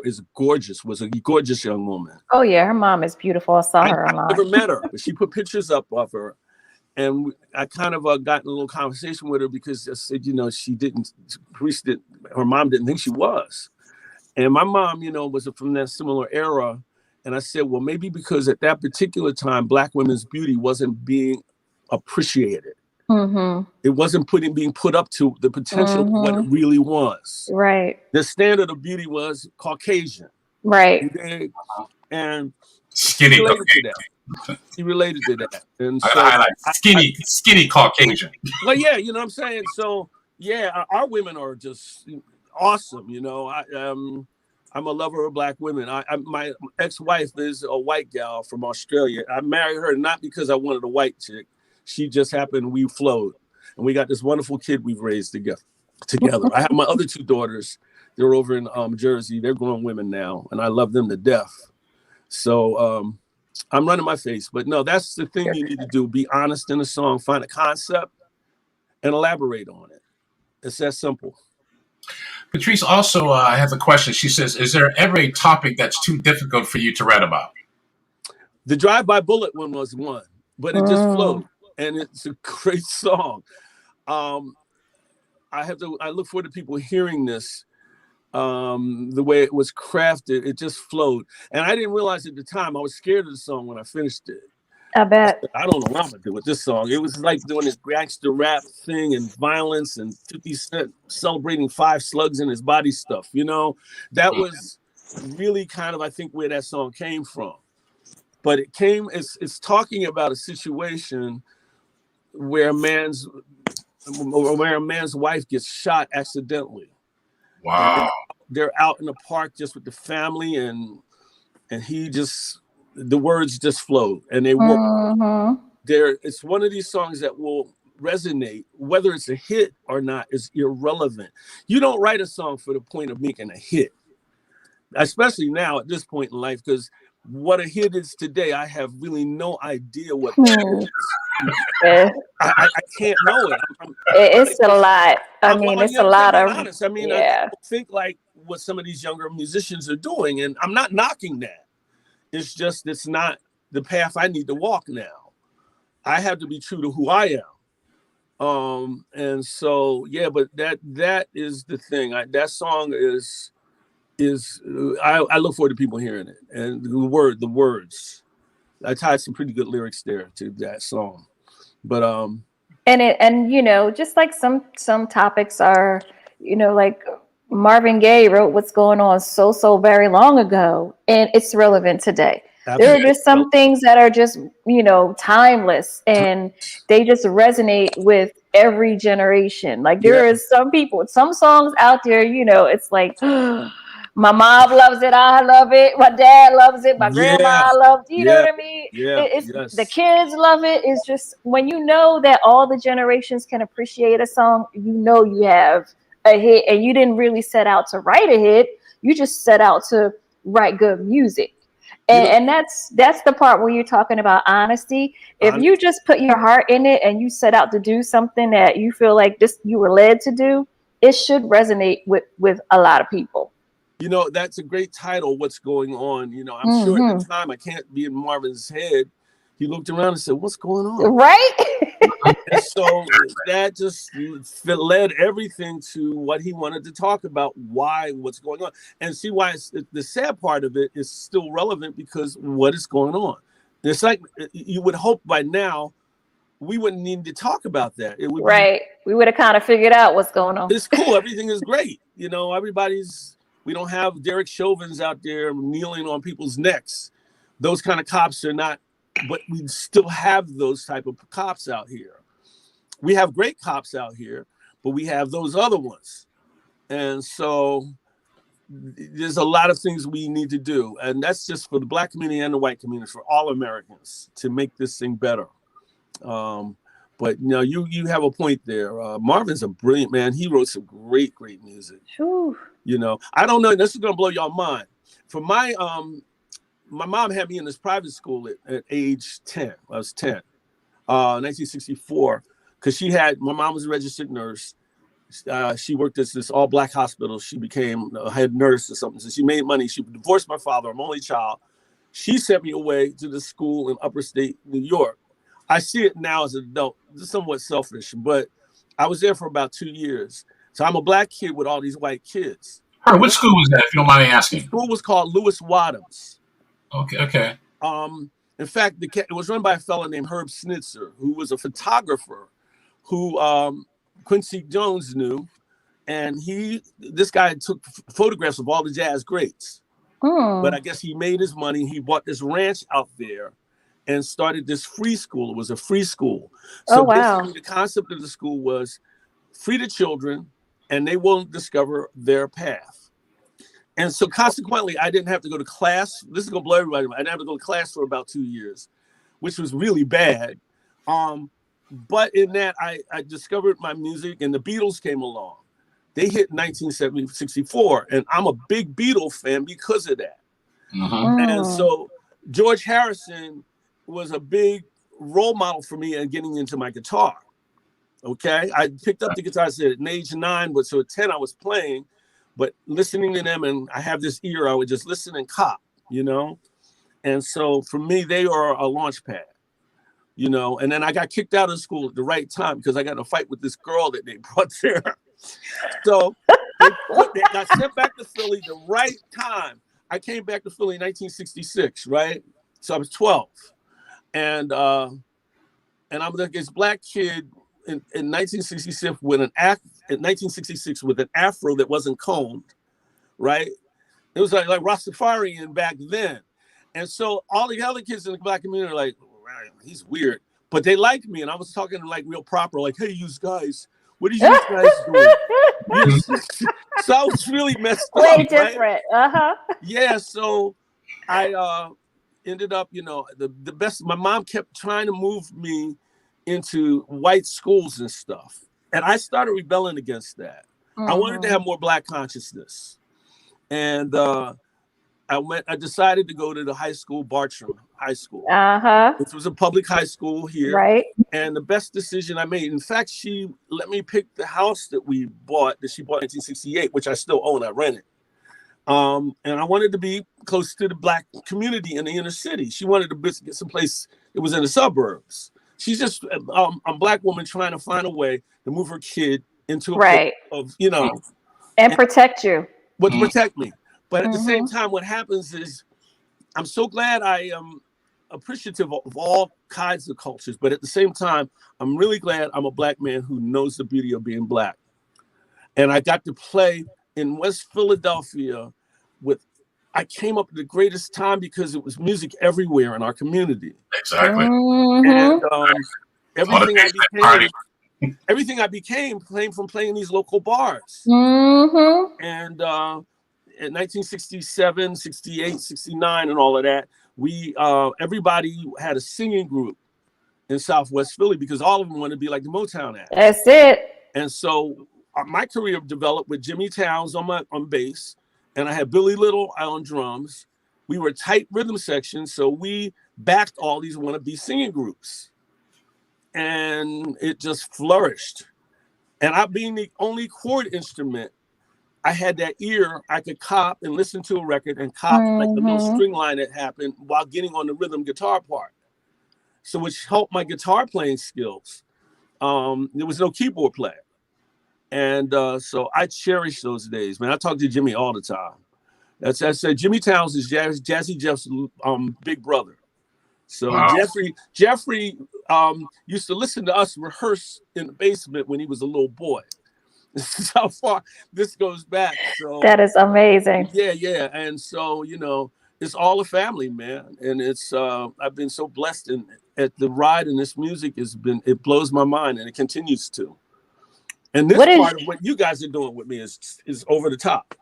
is gorgeous, was a gorgeous young woman. Oh yeah, her mom is beautiful. I saw her online. I never met her, but she put pictures up of her. And I kind of got in a little conversation with her because I said, her mom didn't think she was. And my mom, was from that similar era. And I said, well, maybe because at that particular time, Black women's beauty wasn't being appreciated. It wasn't being put up to the potential of what it really was. Right. The standard of beauty was Caucasian. Right. And skinny. She related to that. And so I like skinny Caucasian. Well, yeah, you know what I'm saying? So, yeah, our women are just awesome. I'm a lover of Black women. My ex-wife is a white gal from Australia. I married her not because I wanted a white chick. She just happened, we flowed. And we got this wonderful kid we've raised together. I have my other 2 daughters. They're over in Jersey. They're grown women now, and I love them to death. So I'm running my face. But no, that's the thing you need to do. Be honest in a song. Find a concept and elaborate on it. It's that simple. Patrice, also, I have a question. She says, is there ever a topic that's too difficult for you to write about? The Drive-By Bullet one was one, but it just flowed. And it's a great song. I look forward to people hearing this. The way it was crafted, it just flowed. And I didn't realize at the time, I was scared of the song when I finished it. I bet. I don't know what I'm gonna do with this song. It was like doing this gangster rap thing and violence and 50 Cent celebrating 5 slugs in his body stuff. That was really kind of, I think, where that song came from. But it's talking about a situation where a man's wife gets shot accidentally. Wow. They're out in the park just with the family and the words just flow and they work. It's one of these songs that will resonate. Whether it's a hit or not is irrelevant. You don't write a song for the point of making a hit, especially now at this point in life, because what a hit is today, I have really no idea what that is. I can't know it. It's a lot. It's a lot of. Honest. I think like what some of these younger musicians are doing, and I'm not knocking that. It's just it's not the path I need to walk now. I have to be true to who I am. And so but that is the thing. That song is I look forward to people hearing it and the words. I tied some pretty good lyrics there to that song. But and you know, just like some topics are, you know, like Marvin Gaye wrote what's going on so very long ago, and it's relevant today. There are absolutely. just some things that are just, you know, timeless, and they just resonate with every generation. Like Yeah. there is some people, some songs out there, you know, it's like my mom loves it, I love it, my dad loves it, my Yeah. grandma loves, you know Yeah. what I mean? Yeah. It's the Yes. kids love it. It's just when you know that all the generations can appreciate a song, you know you have a hit, and you didn't really set out to write a hit. You just set out to write good music. You know, And that's the part where you're talking about honesty. If hon- you just put your heart in it and you set out to do something that you feel like this you were led to do, it should resonate with a lot of people. that's a great title. What's going on? I'm sure at the Hmm. time I can't be in Marvin's head. He looked around and said, "What's going on?" Right? And so that just led everything to what he wanted to talk about, why, what's going on, and see why the sad part of it is still relevant because what is going on. It's like you would hope by now we wouldn't need to talk about that. It would be, Right. We would have kind of figured out what's going on. it's cool. Everything is great. We don't have Derek Chauvins out there kneeling on people's necks. Those kind of cops are not, but we still have those type of cops out here. We have great cops out here, but we have those other ones. And so there's a lot of things we need to do. And that's just for the Black community and the white community, for all Americans to make this thing better. But you have a point there. Marvin's a brilliant man. He wrote some great music. Whew. I don't know. This is going to blow your mind. For my mom had me in this private school at age 10. I was 10, 1964. Because my mom was a registered nurse. She worked at this all Black hospital. She became a head nurse or something. So she made money. She divorced my father. I'm only child. She sent me away to the school in upper state New York. I see it now as an adult. This is somewhat selfish, but I was there for about 2 years. So I'm a Black kid with all these white kids. All right, what school was that, if you don't mind me The asking? school was called Lewis Wadhams. Okay. In fact, it was run by a fellow named Herb Snitzer, who was a photographer who Quincy Jones knew, and this guy took photographs of all the jazz greats. But I guess he made his money. He bought this ranch out there and started this free school. It was a free school. So Oh wow. basically the concept of the school was free to children, and they will discover their path. And so consequently, I didn't have to go to class. This is going to blow everybody. I didn't have to go to class for about 2 years, which was really bad. But in that, I discovered my music, and the Beatles came along. They hit 1964, and I'm a big Beatle fan because of that. And so George Harrison was a big role model for me in getting into my guitar. Okay, I picked up the guitar at age 9, but so at 10 I was playing, but listening to them, and I have this ear, I would just listen and cop, And so for me, they are a launch pad. And then I got kicked out of school at the right time because I got in a fight with this girl that they brought there. So they got sent back to Philly the right time. I came back to Philly in 1966, right? So I was 12. And I'm like this Black kid in 1966 with an afro that wasn't combed, right? It was like Rastafarian back then. And so all the other kids in the Black community are like, he's weird. But they liked me, and I was talking like real proper, like, hey, you guys, what are you guys doing? So I was really messed up. Way different. Right? Yeah, so I ended up, the best. My mom kept trying to move me into white schools and stuff. And I started rebelling against that. I wanted to have more Black consciousness. And I decided to go to the high school, Bartram High School, which was a public high school here. Right. And the best decision I made, in fact, she let me pick the house that she bought in 1968, which I still own. I rent it. And I wanted to be close to the Black community in the inner city. She wanted to get someplace that was in the suburbs. She's just a Black woman trying to find a way to move her kid into a place of, and protect you. To protect me. But at the same time, what happens is I'm so glad I appreciative of all kinds of cultures, but at the same time, I'm really glad I'm a Black man who knows the beauty of being Black. And I got to play in West Philadelphia I came up at the greatest time because it was music everywhere in our community. Exactly. And everything I became came from playing these local bars. And in 1967, 68, 69, and all of that, everybody had a singing group in Southwest Philly because all of them wanted to be like the Motown act. That's it. And so my career developed with Jimmy Towns on bass, and I had Billy Little on drums. We were a tight rhythm section, so we backed all these wannabe singing groups. And it just flourished. And I being the only chord instrument, I had that ear I could cop and listen to a record and cop like the little string line that happened while getting on the rhythm guitar part. So which helped my guitar playing skills. There was no keyboard player. And so I cherish those days, man. I talk to Jimmy all the time. I said Jimmy Towns is Jazzy Jeff's big brother. So wow. Jeffrey used to listen to us rehearse in the basement when he was a little boy. This is how far this goes back. So that is amazing. Yeah. And so, it's all a family, man. And it's I've been so blessed at the ride in this music it blows my mind, and it continues to. And this part of what you guys are doing with me is over the top.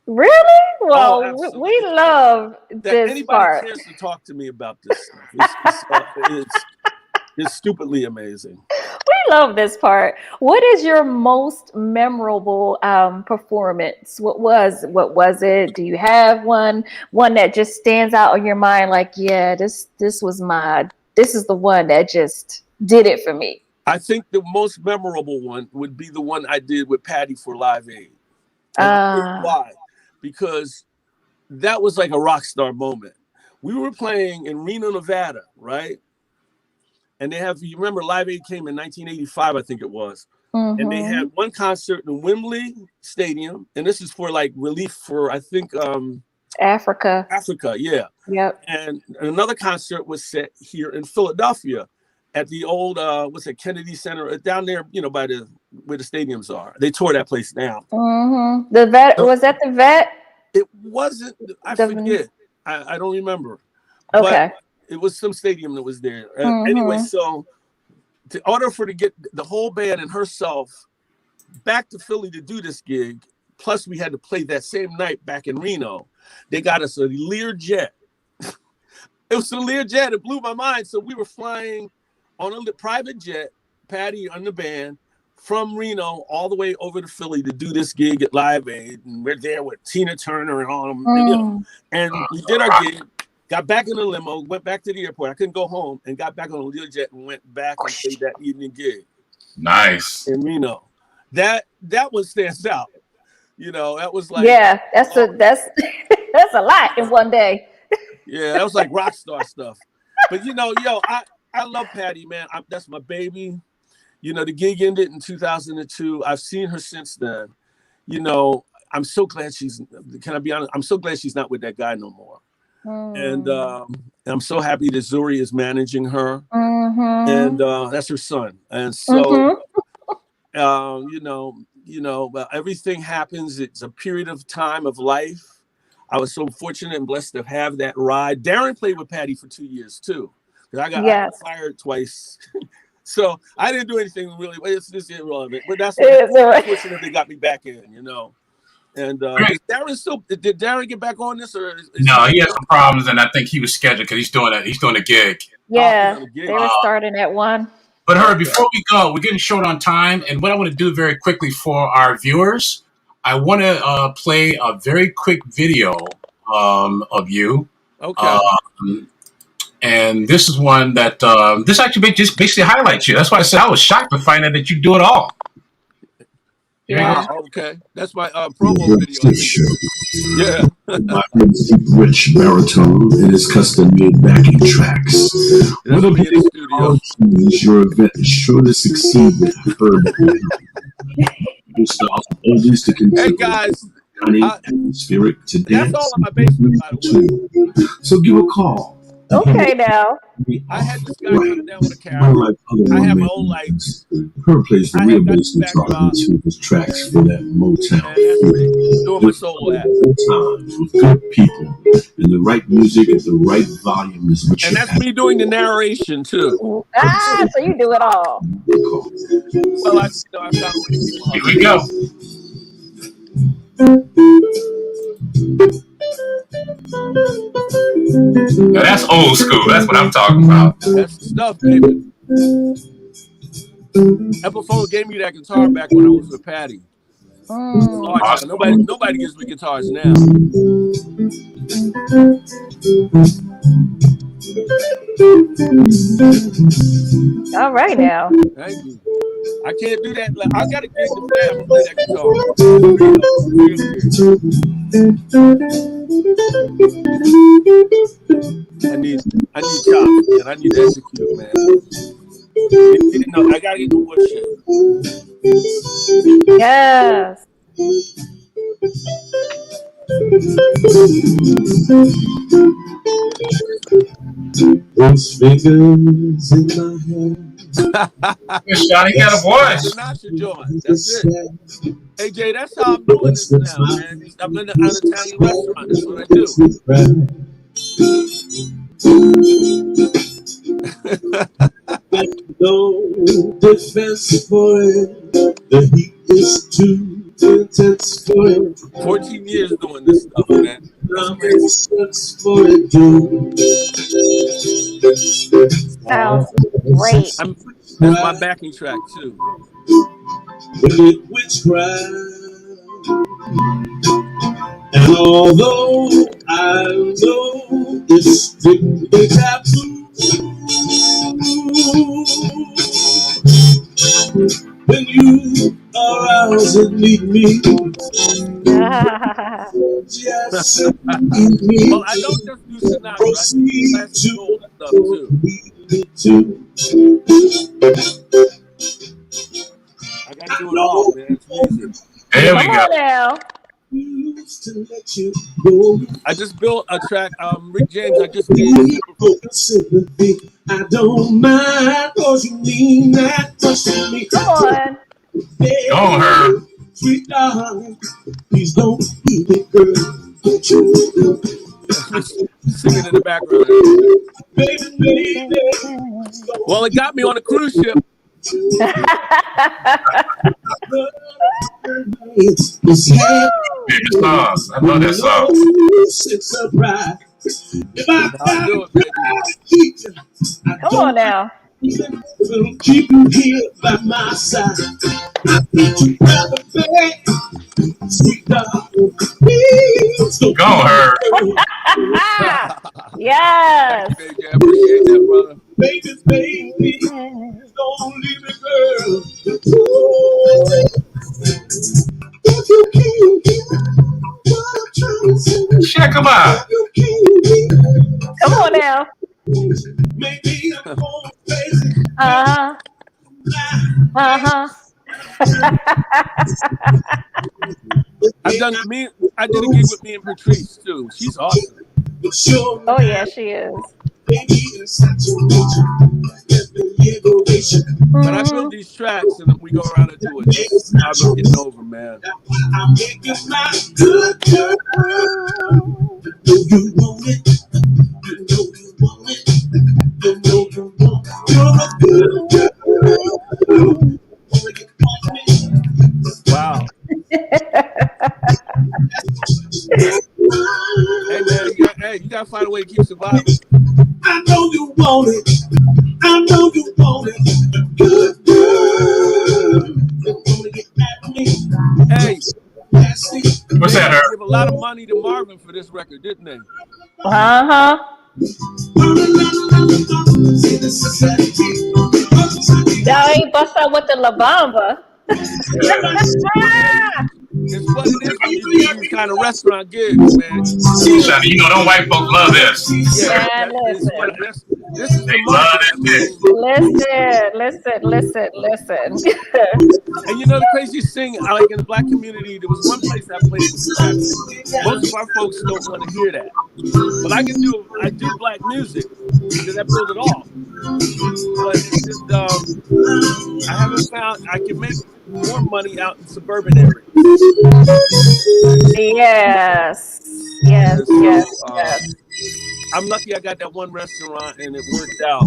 Really? Well, we love this anybody part. Cares to talk to me about this stuff. It's stupidly amazing. We love this part. What is your most memorable performance? What was it? Do you have one that just stands out in your mind? Like, yeah, this is the one that just did it for me. I think the most memorable one would be the one I did with Patty for Live Aid. Why? Because that was like a rock star moment. We were playing in Reno, Nevada, right? And you remember Live Aid came in 1985, I think it was. And they had one concert in Wembley Stadium. And this is for like relief for, I think, Africa, yeah. Yep. And another concert was set here in Philadelphia at the old Kennedy Center down there, by where the stadiums are. They tore that place down. The vet was that the vet? It wasn't. I forget. I don't remember. Okay. But it was some stadium that was there. Anyway, so in order to get the whole band and herself back to Philly to do this gig, plus we had to play that same night back in Reno, they got us a Learjet. It was a Learjet. It blew my mind. So we were flying on a private jet, Patty on the band, from Reno all the way over to Philly to do this gig at Live Aid. And we're there with Tina Turner and all them. And we did our gig, got back in the limo, went back to the airport. I couldn't go home, and got back on a Learjet and went back and played that evening gig. Nice. In Reno. That one stands out. That was like, yeah, that's that's a lot in one day. Yeah, that was like rock star stuff. But I love Patty, man. That's my baby. The gig ended in 2002. I've seen her since then. I'm so glad can I be honest? I'm so glad she's not with that guy no more. And I'm so happy that Zuri is managing her. And that's her son. And so, everything happens. It's a period of time of life. I was so fortunate and blessed to have that ride. Darren played with Patty for 2 years too. I got fired twice. So I didn't do anything really. It's just irrelevant. But that's fortunate they got me back in, And did Darren get back on this? No, he had some problems, and I think he was scheduled because he's doing a gig. Yeah, they were starting at 1. But Herb, before we go, we're getting short on time. And what I want to do very quickly for our viewers, I want to play a very quick video of you. Okay. And this is one that this actually just basically highlights you. That's why I said I was shocked to find out that you do it all. Yeah. Okay. That's my promo video. Yeah. My deep, rich baritone and his custom-made backing tracks. Whether your event is sure to succeed with Herb. Oldies to hey guys. Atmospheric to that's dance. all on my basement, by the way. So give a call Okay, now. I had this guy come down with a karaoke. I have my own lights. Her plays the I real have got bass the guitar backdrop, into his tracks for that Motown and that's me doing my feel. solo act. Times with good people and the right music at the right volume is what And you that's have. me doing the narration too. So you do it all. Well, I found a way to keep my Here hustle. we go. Now that's old school. That's what I'm talking about. That's the stuff, baby. Epiphone gave me that guitar back when I was with Patty. Large now. Awesome. Nobody gives me guitars now. All right now. Thank you. I can't do that. I got a gig to play. I'm gonna play that guitar. Real gig. I need chops, man. I need to execute, man. I gotta get the wood shit. Yes. Those fingers in my hair. Johnny got a voice. Sinatra joint. That's it. AJ, that's how I'm doing this now, man. I'm in an Italian restaurant. That's what I do. No defense for it. The heat is too intense for it. 14 years doing this stuff, man. Sense for it, dude. Sounds great. That's my backing track too. Witchcraft. And although I know it's strictly taboo, when you arouse and meet me, just meet me. Well, I don't just do Sinatra. I do classic soul stuff too. I gotta do it all, man. It's music. There we Come go. on now. I just built a track. Rick James, I just did. Sympathy. I don't mind, cause you mean that much to me. Come on. Go on, her. Sweet darling, please don't leave me, girl. Don't you Singing in the background. baby, baby. Well, it got me on a cruise ship. It's Favorite songs. I love that song. It's a pride. If I I'll do it, baby. keep you, I Come on now. will keep you here by my side. I need you rather bad. Sweet darling, please don't Go on, her. Yes. Thank you, AJ. I appreciate that, brother. baby, baby, don't leave me, girl. If you can't hear what I'm trying to say, Check them out. you can't hear. Come on now. Maybe I'm going crazy. Uh-huh. Uh-huh. I did a gig with me and Patrice too. She's awesome. Oh yeah, she is. But I build these tracks and then we go around and do it. That's how I'm getting over, man. I'm making my good girl. You want it. You know you want it. You know you want it. You're a good girl. Wow. Hey man, you gotta find a way to keep surviving. I know you want it. I know you want it. Good girl. You're gonna get at me. Hey, What's that, her? Give a lot of money to Marvin for this record, didn't they? Uh-huh. Y'all ain't bust out with the La Bamba. It's what it is when you do these kind of restaurant gigs, man. Ushanda, you know, them white folks love this. Yeah, Man, listen. this is They the love market. I this mean, Listen. and you know the craziest thing, I like in the black community, there was one place I played with scraps, and most of our folks don't want to hear that. But I do black music because I build it off. But it's just I haven't found I can make more money out in suburban areas. Yes. And so I'm lucky I got that one restaurant and it worked out,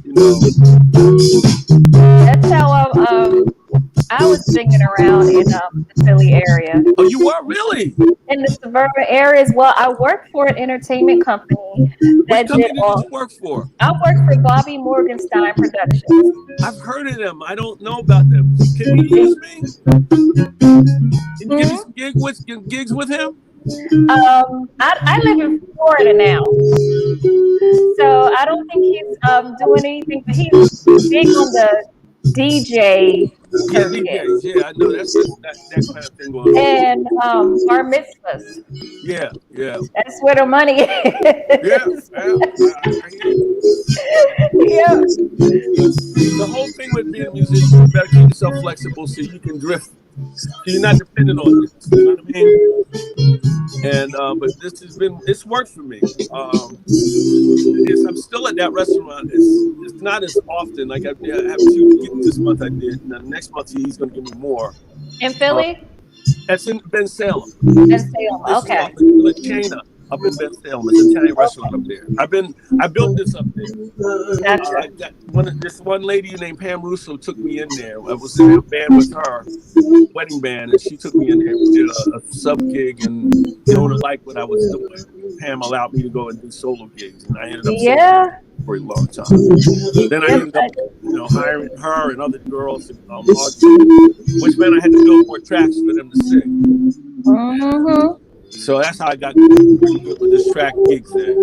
you know. That's how I was singing around in the Philly area. Oh, you were really? In the suburban areas. Well, I worked for an entertainment company Which that did company did all. you work for? I worked for Bobby Morgenstein Productions. I've heard of them. I don't know about them. Can he use me? Can you give me some gigs with him? I live in Florida now, so I don't think he's doing anything, but he's big on the DJ Yeah, circuit DJs. Yeah, I know. That's that kind of thing going on. and bar mitzvahs. Yeah. That's where the money Yeah. is. I hear you. Yeah. The whole thing with being a musician, you better keep yourself flexible so you can drift. So you're not dependent on this. You know what I mean? And but it's worked for me. I'm still at that restaurant. It's not as often. Like I have 2 gigs this month. I did. Now next month he's going to give me more. In Philly? That's in Ben Salem. In Salem. This is Okay. called La Chena up in Ben Salem. It's an Italian restaurant up there. I built this up there. Gotcha. I got this one lady named Pam Russo took me in there. I was in a band with her, wedding band, and she took me in there. We did a sub gig, and the owner liked what I was doing. Pam allowed me to go and do solo gigs, and I ended up solo Yeah. for a long time. Then I ended up, hiring her and other girls to audition, which meant I had to build more tracks for them to sing. Mm-hmm. So that's how I got pretty good with this track gigs there.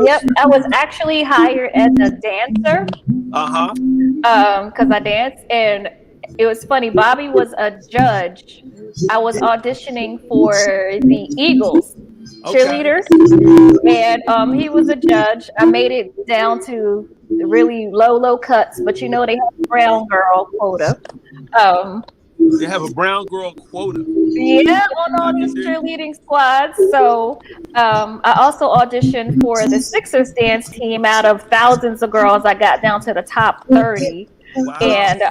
Yep. I was actually hired as a dancer. Because I dance, and it was funny. Bobby was a judge. I was auditioning for the Eagles cheerleaders, and he was a judge. I made it down to really low cuts, but they have a brown girl quota. They have a brown girl quota. Yeah, on all these cheerleading squads. So I also auditioned for the Sixers dance team. Out of thousands of girls, I got down to the top 30. Wow. And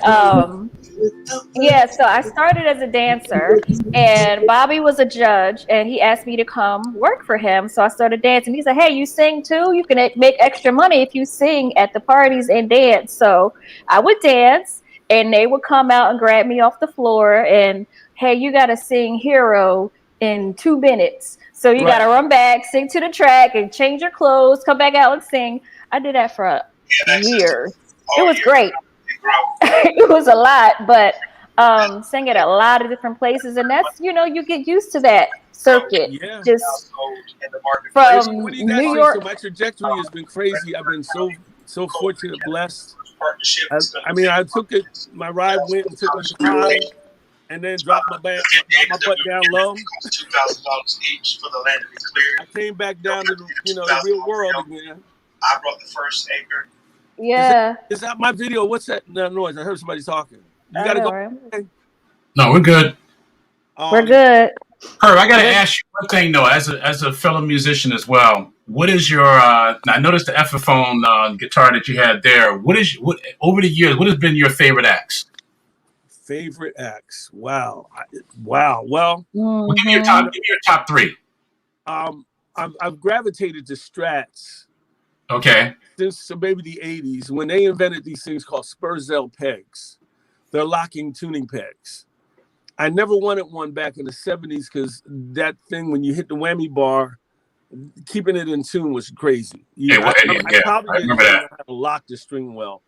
so I started as a dancer, and Bobby was a judge, and he asked me to come work for him. So I started dancing. He said, "Hey, you sing too? You can make extra money if you sing at the parties and dance." So I would dance, and they would come out and grab me off the floor and, "Hey, you got to sing Hero in 2 minutes. So you got to run back, sing to the track, and change your clothes, come back out and sing." I did that for years. It was great. It was a lot, but sang at a lot of different places, and that's you get used to that circuit. Yeah. Just from New York. So my trajectory has been crazy. I've been so fortunate, blessed. I took it. My ride went and took me high, and then dropped my butt down low. $2,000 each for the land to be cleared. I came back down to the real world again. I brought the first acre. Yeah. Is that my video? What's that noise? I heard somebody talking. You gotta go. Right? No, we're good. We're good. Herb, I gotta ask you one thing though, as a fellow musician as well. What is your? I noticed the Epiphone guitar that you had there. What over the years? What has been your favorite acts? Favorite acts? Wow. Well, give me your top 3. I've gravitated to Strats. Okay. Since maybe the 80s, when they invented these things called Spurzell pegs. They're locking tuning pegs. I never wanted one back in the 70s because that thing, when you hit the whammy bar, keeping it in tune was crazy. I probably didn't know how to lock the string well,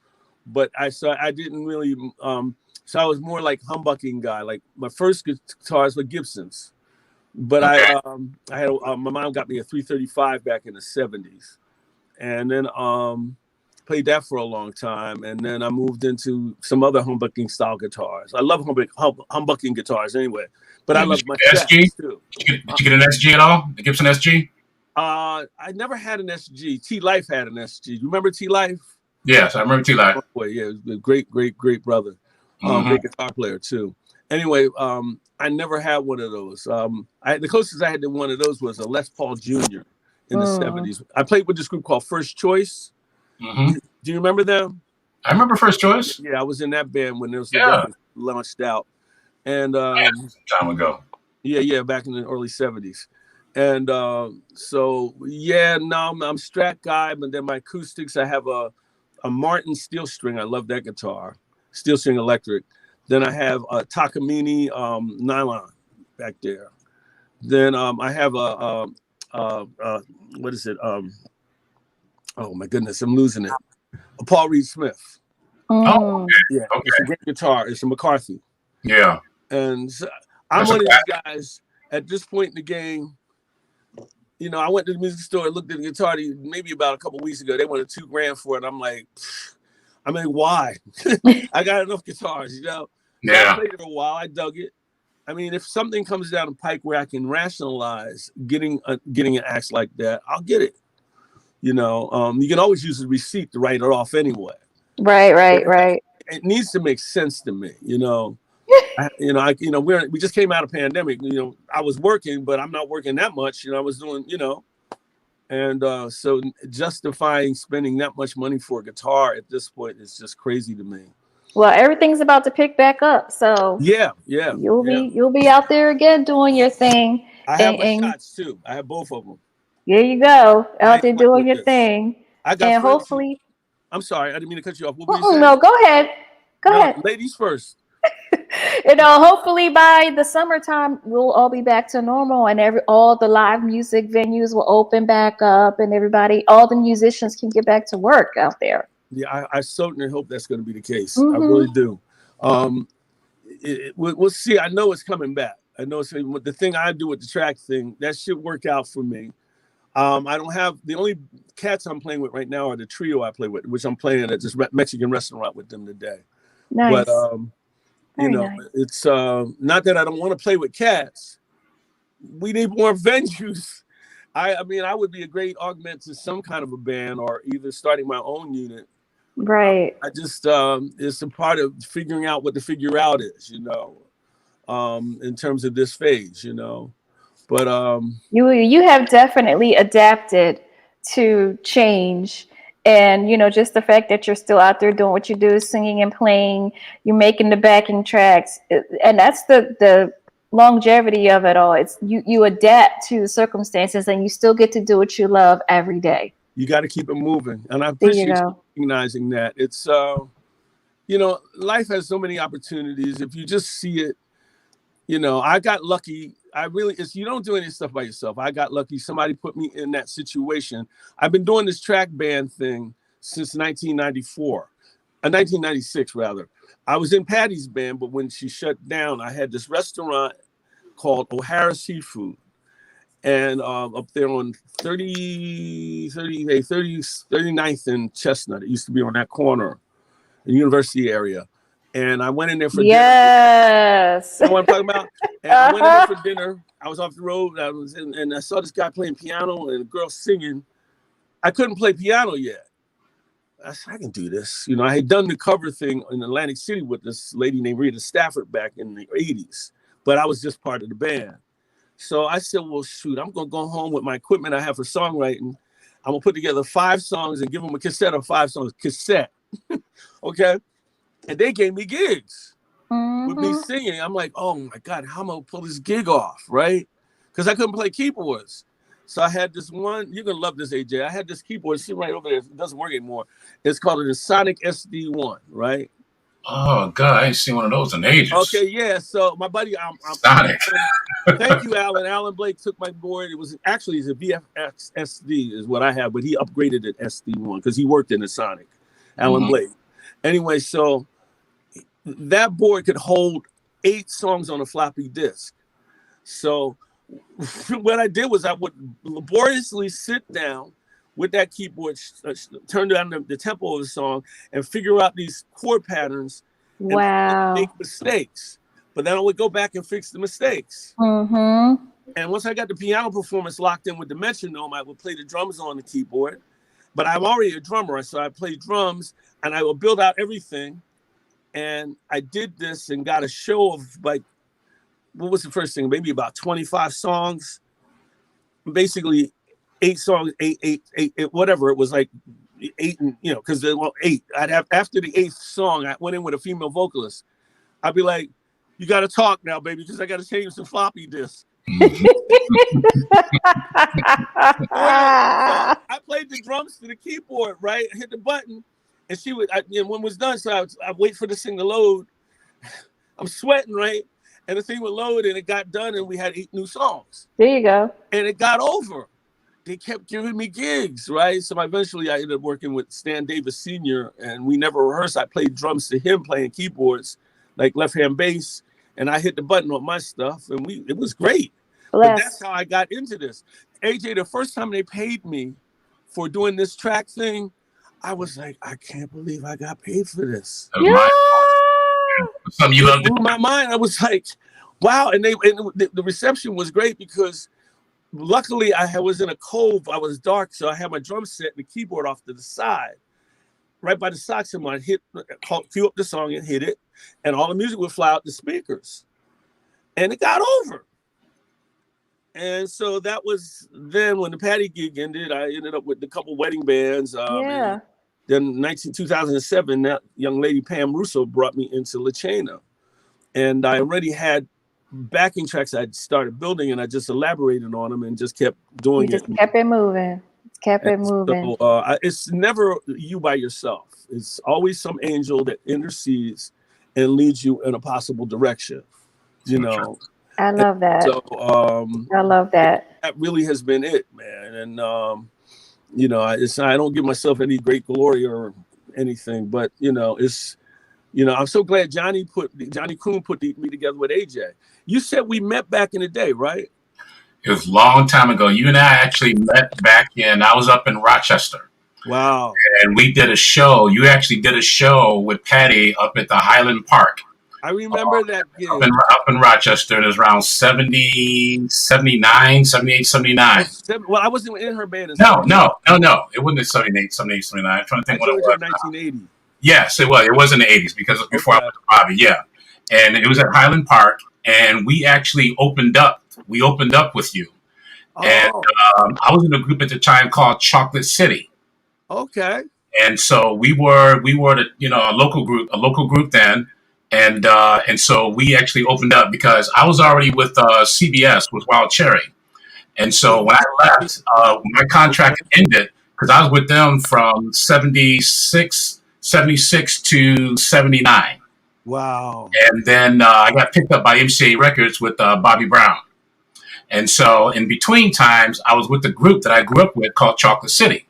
but I didn't really. So I was more like humbucking guy. Like my first guitars were Gibsons, but I had my mom got me a 335 back in the 70s. And then Played that for a long time, and then I moved into some other humbucking style guitars. I love humbucking guitars anyway, but I Yeah, did love you my get an SG? chats too. Did you get an SG at all? The Gibson SG? I never had an SG. T Life had an SG. You remember T Life? Yes, I remember T-Life. Oh, boy, yeah, a great brother. Great guitar player too. Anyway, I never had one of those. The closest I had to one of those was a Les Paul Jr. in the '70s. I played with this group called First Choice. Do you remember them? I remember First Choice. Yeah, I was in that band when the Yeah, record launched out, and time ago. yeah, back in the early '70s. And so yeah, now I'm Strat guy, but then my acoustics, I have a Martin steel string. I love that guitar, steel string electric. Then I have a Takamine nylon back there. Then I have what is it? Oh my goodness, I'm losing it. A Paul Reed Smith. Oh, Yeah, okay. it's a great guitar. It's a McCarthy. Yeah. And so I'm one of these guys at this point in the game. You know, I went to the music store and looked at the guitar maybe about a couple of weeks ago. They wanted $2,000 for it. I'm like, I mean, why? I got enough guitars, you know. So Yeah. I played it a while. I dug it. I mean, if something comes down the pike where I can rationalize getting an axe like that, I'll get it. You know, you can always use a receipt to write it off anyway. Right. It needs to make sense to me, you know. We just came out of pandemic. You know, I was working, but I'm not working that much. You know, I was doing, you know, and so justifying spending that much money for a guitar at this point is just crazy to me. Well, everything's about to pick back up, so yeah. You'll be out there again doing your thing. I have my shots too. I have both of them. There you go, out there doing your thing. I got and hopefully. I'm sorry, I didn't mean to cut you off. No, go ahead. Go ahead. Ladies first. You know, hopefully by the summertime we'll all be back to normal, and all the live music venues will open back up, and all the musicians can get back to work out there. Yeah, I certainly hope that's going to be the case. I really do. We'll see. I know it's coming back. I know it's the thing I do with the track thing. That should work out for me. I don't have the only cats I'm playing with right now are the trio I play with, which I'm playing at this Mexican restaurant with them today. Nice. But nice. It's not that I don't want to play with cats. We need more venues. I mean, I would be a great augment to some kind of a band or either starting my own unit. Right. I just it's a part of figuring out what the figure out is, you know, in terms of this phase, you know. But you have definitely adapted to change, and you know, just the fact that you're still out there doing what you do, singing and playing, you're making the backing tracks, and that's the longevity of it all. It's you adapt to the circumstances, and you still get to do what you love every day. You got to keep it moving, and I appreciate you recognizing that. It's you know, life has so many opportunities if you just see it. You know, I got lucky. You don't do any stuff by yourself. I got lucky. Somebody put me in that situation. I've been doing this track band thing since 1996 rather. I was in Patty's band, but when she shut down, I had this restaurant called O'Hara Seafood. And up there on 39th and Chestnut. It used to be on that corner, the university area. And I went in there for dinner. Yes. You know what I'm talking about? And I went in there for dinner. I was off the road. And I saw this guy playing piano and a girl singing. I couldn't play piano yet. I said, I can do this. You know, I had done the cover thing in Atlantic City with this lady named Rita Stafford back in the 80s. But I was just part of the band. So I said, well, shoot, I'm going to go home with my equipment I have for songwriting. I'm going to put together 5 songs and give them a cassette of 5 songs. Cassette. Okay? And they gave me gigs with me singing. I'm like, oh, my God, how am I going to pull this gig off, right? Because I couldn't play keyboards. So I had this one. You're going to love this, AJ. I had this keyboard sitting right over there. It doesn't work anymore. It's called a Sonic SD1, right? Oh, God, I ain't seen one of those in ages. Okay, yeah. So my buddy, Sonic. Thank you, Alan. Alan Blake took my board. It was actually a VFX SD is what I have, but he upgraded it SD1 because he worked in the Sonic. Alan Blake. Anyway, so that board could hold 8 songs on a floppy disk. So what I did was I would laboriously sit down with that keyboard, turn down the tempo of the song, and figure out these chord patterns, and Wow. make mistakes. But then I would go back and fix the mistakes. Mm-hmm. And once I got the piano performance locked in with the metronome, I would play the drums on the keyboard. But I'm already a drummer, so I play drums, and I will build out everything. And I did this and got a show of like, what was the first thing? Maybe about 25 songs. Basically, 8 songs, eight, whatever. It was like 8, and because well, 8. I'd have after the 8th song, I went in with a female vocalist. I'd be like, "You got to talk now, baby, because I got to change some floppy disks." I played the drums to the keyboard, right? I hit the button, and she would. When it was done, so I wait for this thing to load. I'm sweating, right? And the thing would load, and it got done, and we had 8 new songs. There you go. And it got over. They kept giving me gigs, right? So eventually, I ended up working with Stan Davis Sr., and we never rehearsed. I played drums to him, playing keyboards, like left-hand bass, and I hit the button on my stuff, and it was great. But that's how I got into this. AJ, the first time they paid me for doing this track thing, I was like, I can't believe I got paid for this. Yeah. Something you love to blew my mind. I was like, wow. And the reception was great because luckily I was in a cove. I was dark, so I had my drum set and the keyboard off to the side, right by the sock cymbal. I cue up the song and hit it, and all the music would fly out the speakers. And it got over. And so that was then when the Patty gig ended. I ended up with a couple wedding bands. Yeah. Then 2007, that young lady, Pam Russo, brought me into La Chena. And I already had backing tracks I'd started building, and I just elaborated on them and just kept doing it. Kept it moving. Kept it moving. So, it's never you by yourself. It's always some angel that intercedes and leads you in a possible direction, I love that. So I love that. That really has been it, man. And I don't give myself any great glory or anything, but I'm so glad Johnny Kuhn put me together with AJ. You said we met back in the day, right? It was a long time ago. You and I actually met back I was up in Rochester. Wow. And we did a show. You actually did a show with Patty up at the Highland Park. I remember that gig. Up in Rochester. It was around 70, 79, 78, 79. Well, I wasn't in her band. No. It wasn't in 78, 79. I'm trying to think what it was. 1980. Yes, it was. It was in the 80s because it was before I went to Bobby. Yeah. And it was at Highland Park. And we actually opened up. We opened up with you. Oh. And I was in a group at the time called Chocolate City. Okay. And so we were a local group then. And so we actually opened up because I was already with CBS with Wild Cherry. And so when I left, my contract ended because I was with them from 76 to 79. Wow. And then I got picked up by MCA Records with Bobby Brown. And so in between times, I was with the group that I grew up with called Chocolate City.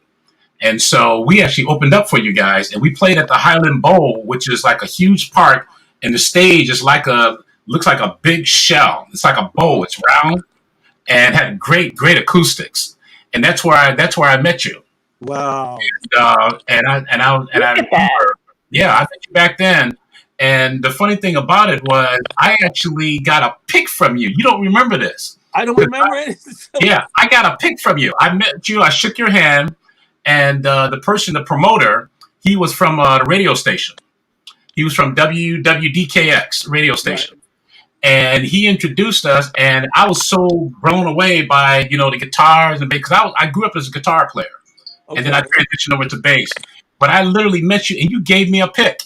And so we actually opened up for you guys, and we played at the Highland Bowl, which is like a huge park. And the stage is looks like a big shell. It's like a bowl. It's round and had great acoustics. And that's where I met you. Wow. And I remember, I met you back then. And the funny thing about it was I actually got a pic from you. You don't remember this. I don't remember it. Yeah, I got a pic from you. I met you. I shook your hand. And the promoter, he was from the radio station. He was from WWDKX radio station. Right. And he introduced us, and I was so blown away by, the guitars and bass, because I grew up as a guitar player. Okay. And then I transitioned over to bass. But I literally met you, and you gave me a pic.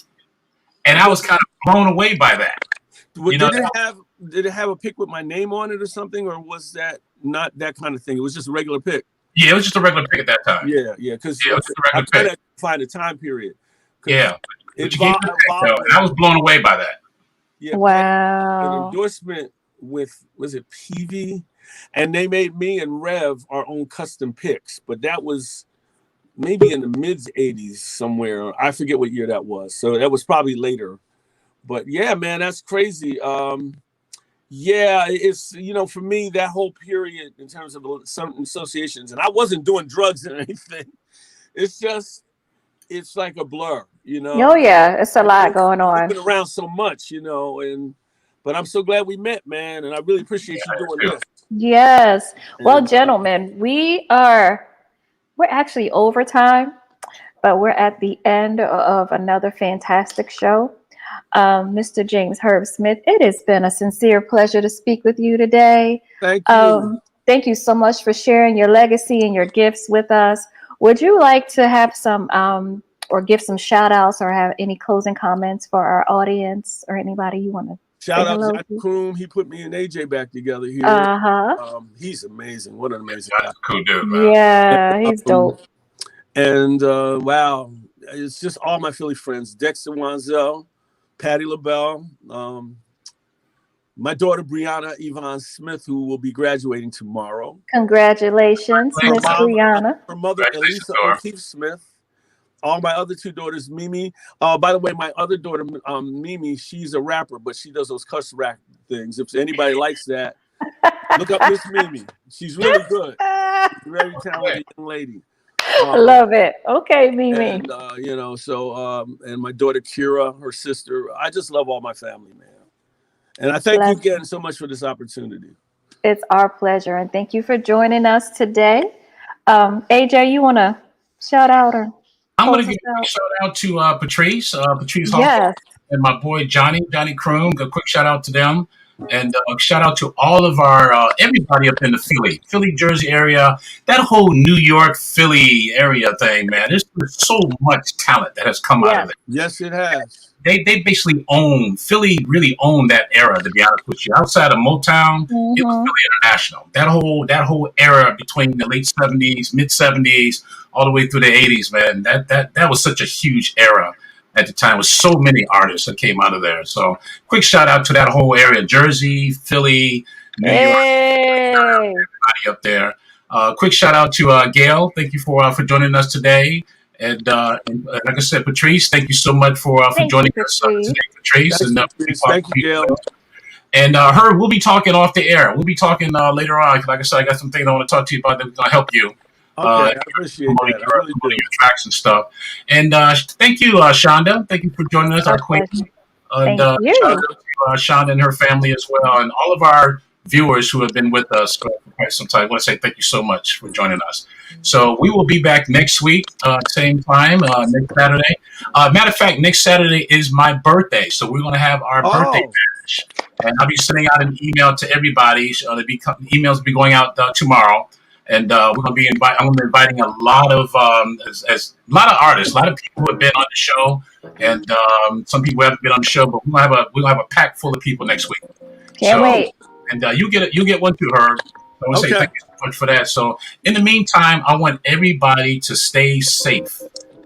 And I was kind of blown away by that. Did it have a pic with my name on it or something, or was that not that kind of thing? It was just a regular pic. Yeah, it was just a regular pic at that time. Yeah, because I'm trying to find a time period. Yeah. And I was blown away by that. Yeah. Wow. An endorsement with, was it PV? And they made me and Rev our own custom picks, but that was maybe in the mid 80s somewhere. I forget what year that was. So that was probably later. But yeah, man, that's crazy. Yeah, it's for me that whole period in terms of some associations, and I wasn't doing drugs or anything. It's like a blur, Oh yeah, it's a lot going You're on. moving around so much, but I'm so glad we met, man, and I really appreciate you doing this. Yes. Well, And gentlemen, we're actually overtime, but we're at the end of another fantastic show. Mr. James Herb Smith, it has been a sincere pleasure to speak with you today. thank you. Thank you so much for sharing your legacy and your gifts with us. Would you like to have some or give some shout outs or have any closing comments for our audience or anybody you want to say Shout out hello Johnny to? Kroom. He put me and AJ back together here. Uh-huh. He's amazing. What an amazing guy. That's a cool dude, man. Yeah, he's dope. And wow, it's just all my Philly friends: Dexter Wanzel, Patti LaBelle, my daughter Brianna Yvonne Smith, who will be graduating tomorrow. Congratulations, Her Miss mom, Brianna. her mother Congratulations, Elisa Dora. O'Keefe Smith. All my other two daughters, Mimi. By the way, my other daughter, Mimi, she's a rapper, but she does those cuss rap things. If anybody likes that, look up Miss Mimi. She's really good. She's a very talented young lady. Love it. Okay, Mimi. And and my daughter Kira, her sister. I just love all my family, man. And I thank you again so much for this opportunity. It's our pleasure, and thank you for joining us today. AJ, you want to shout out or I'm going close to us give a out? shout out to Patrice Hawthorne, Yes. and my boy Johnny Kroom. A quick shout out to them. And shout out to all of our everybody up in the Philly, Jersey area. That whole New York, Philly area thing, man. There's so much talent that has come out of Yes. there. Yes, it has. They basically Philly really owned that era, to be honest with you. Outside of Motown, it was Mm-hmm. Philly International. That whole era between the late '70s, mid '70s, all the way through the '80s, man. That was such a huge era at the time, with so many artists that came out of there. So quick shout out to that whole area: Jersey, Philly, New York, Hey. everybody up there. Quick shout out to Gail. Thank you for joining us today. And like I said, Patrice, thank you so much for Thank you, joining us Patrice. today, Patrice. Thanks, And Patrice. Thank you, Gail. and Herb, we'll be talking off the air. We'll be talking later on. Like I said, I got some things I want to talk to you about that's going to help you. Okay, I appreciate Promoting that. I really do. your tracks and stuff. And thank you, Shonda. Thank you for joining us, our queen. And Thank you. shout out to Shonda and her family as well, and all of our viewers who have been with us for quite some time. I want to say thank you so much for joining us. So we will be back next week, same time, next Saturday. Matter of fact, next Saturday is my birthday, so we're going to have our birthday bash, and I'll be sending out an email to everybody. Emails will be going out tomorrow, and we're going to be I'm going to be inviting a lot of as a lot of artists, a lot of people who have been on the show, and some people haven't been on the show, but we'll have a pack full of people next week. Can't wait. And you get one too, Herb. I want to say thank you so much for that. So in the meantime, I want everybody to stay safe,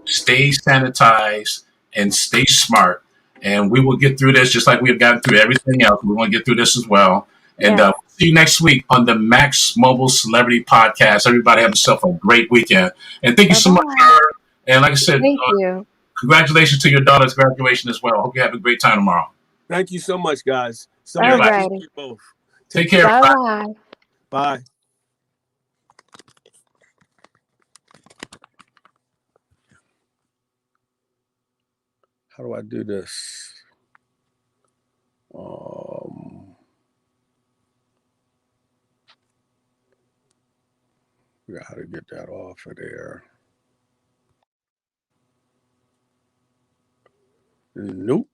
stay sanitized, and stay smart. And we will get through this just like we have gotten through everything else. We want to get through this as well. And see you next week on the Max Mobile Celebrity Podcast. Everybody have yourself a great weekend. And thank you so much, Herb. And like I said, thank you. Congratulations to your daughter's graduation as well. Hope you have a great time tomorrow. Thank you so much, guys. All right. Both. Take care. Bye. Bye. How do I do this? Figure out how to get that off of there. Nope.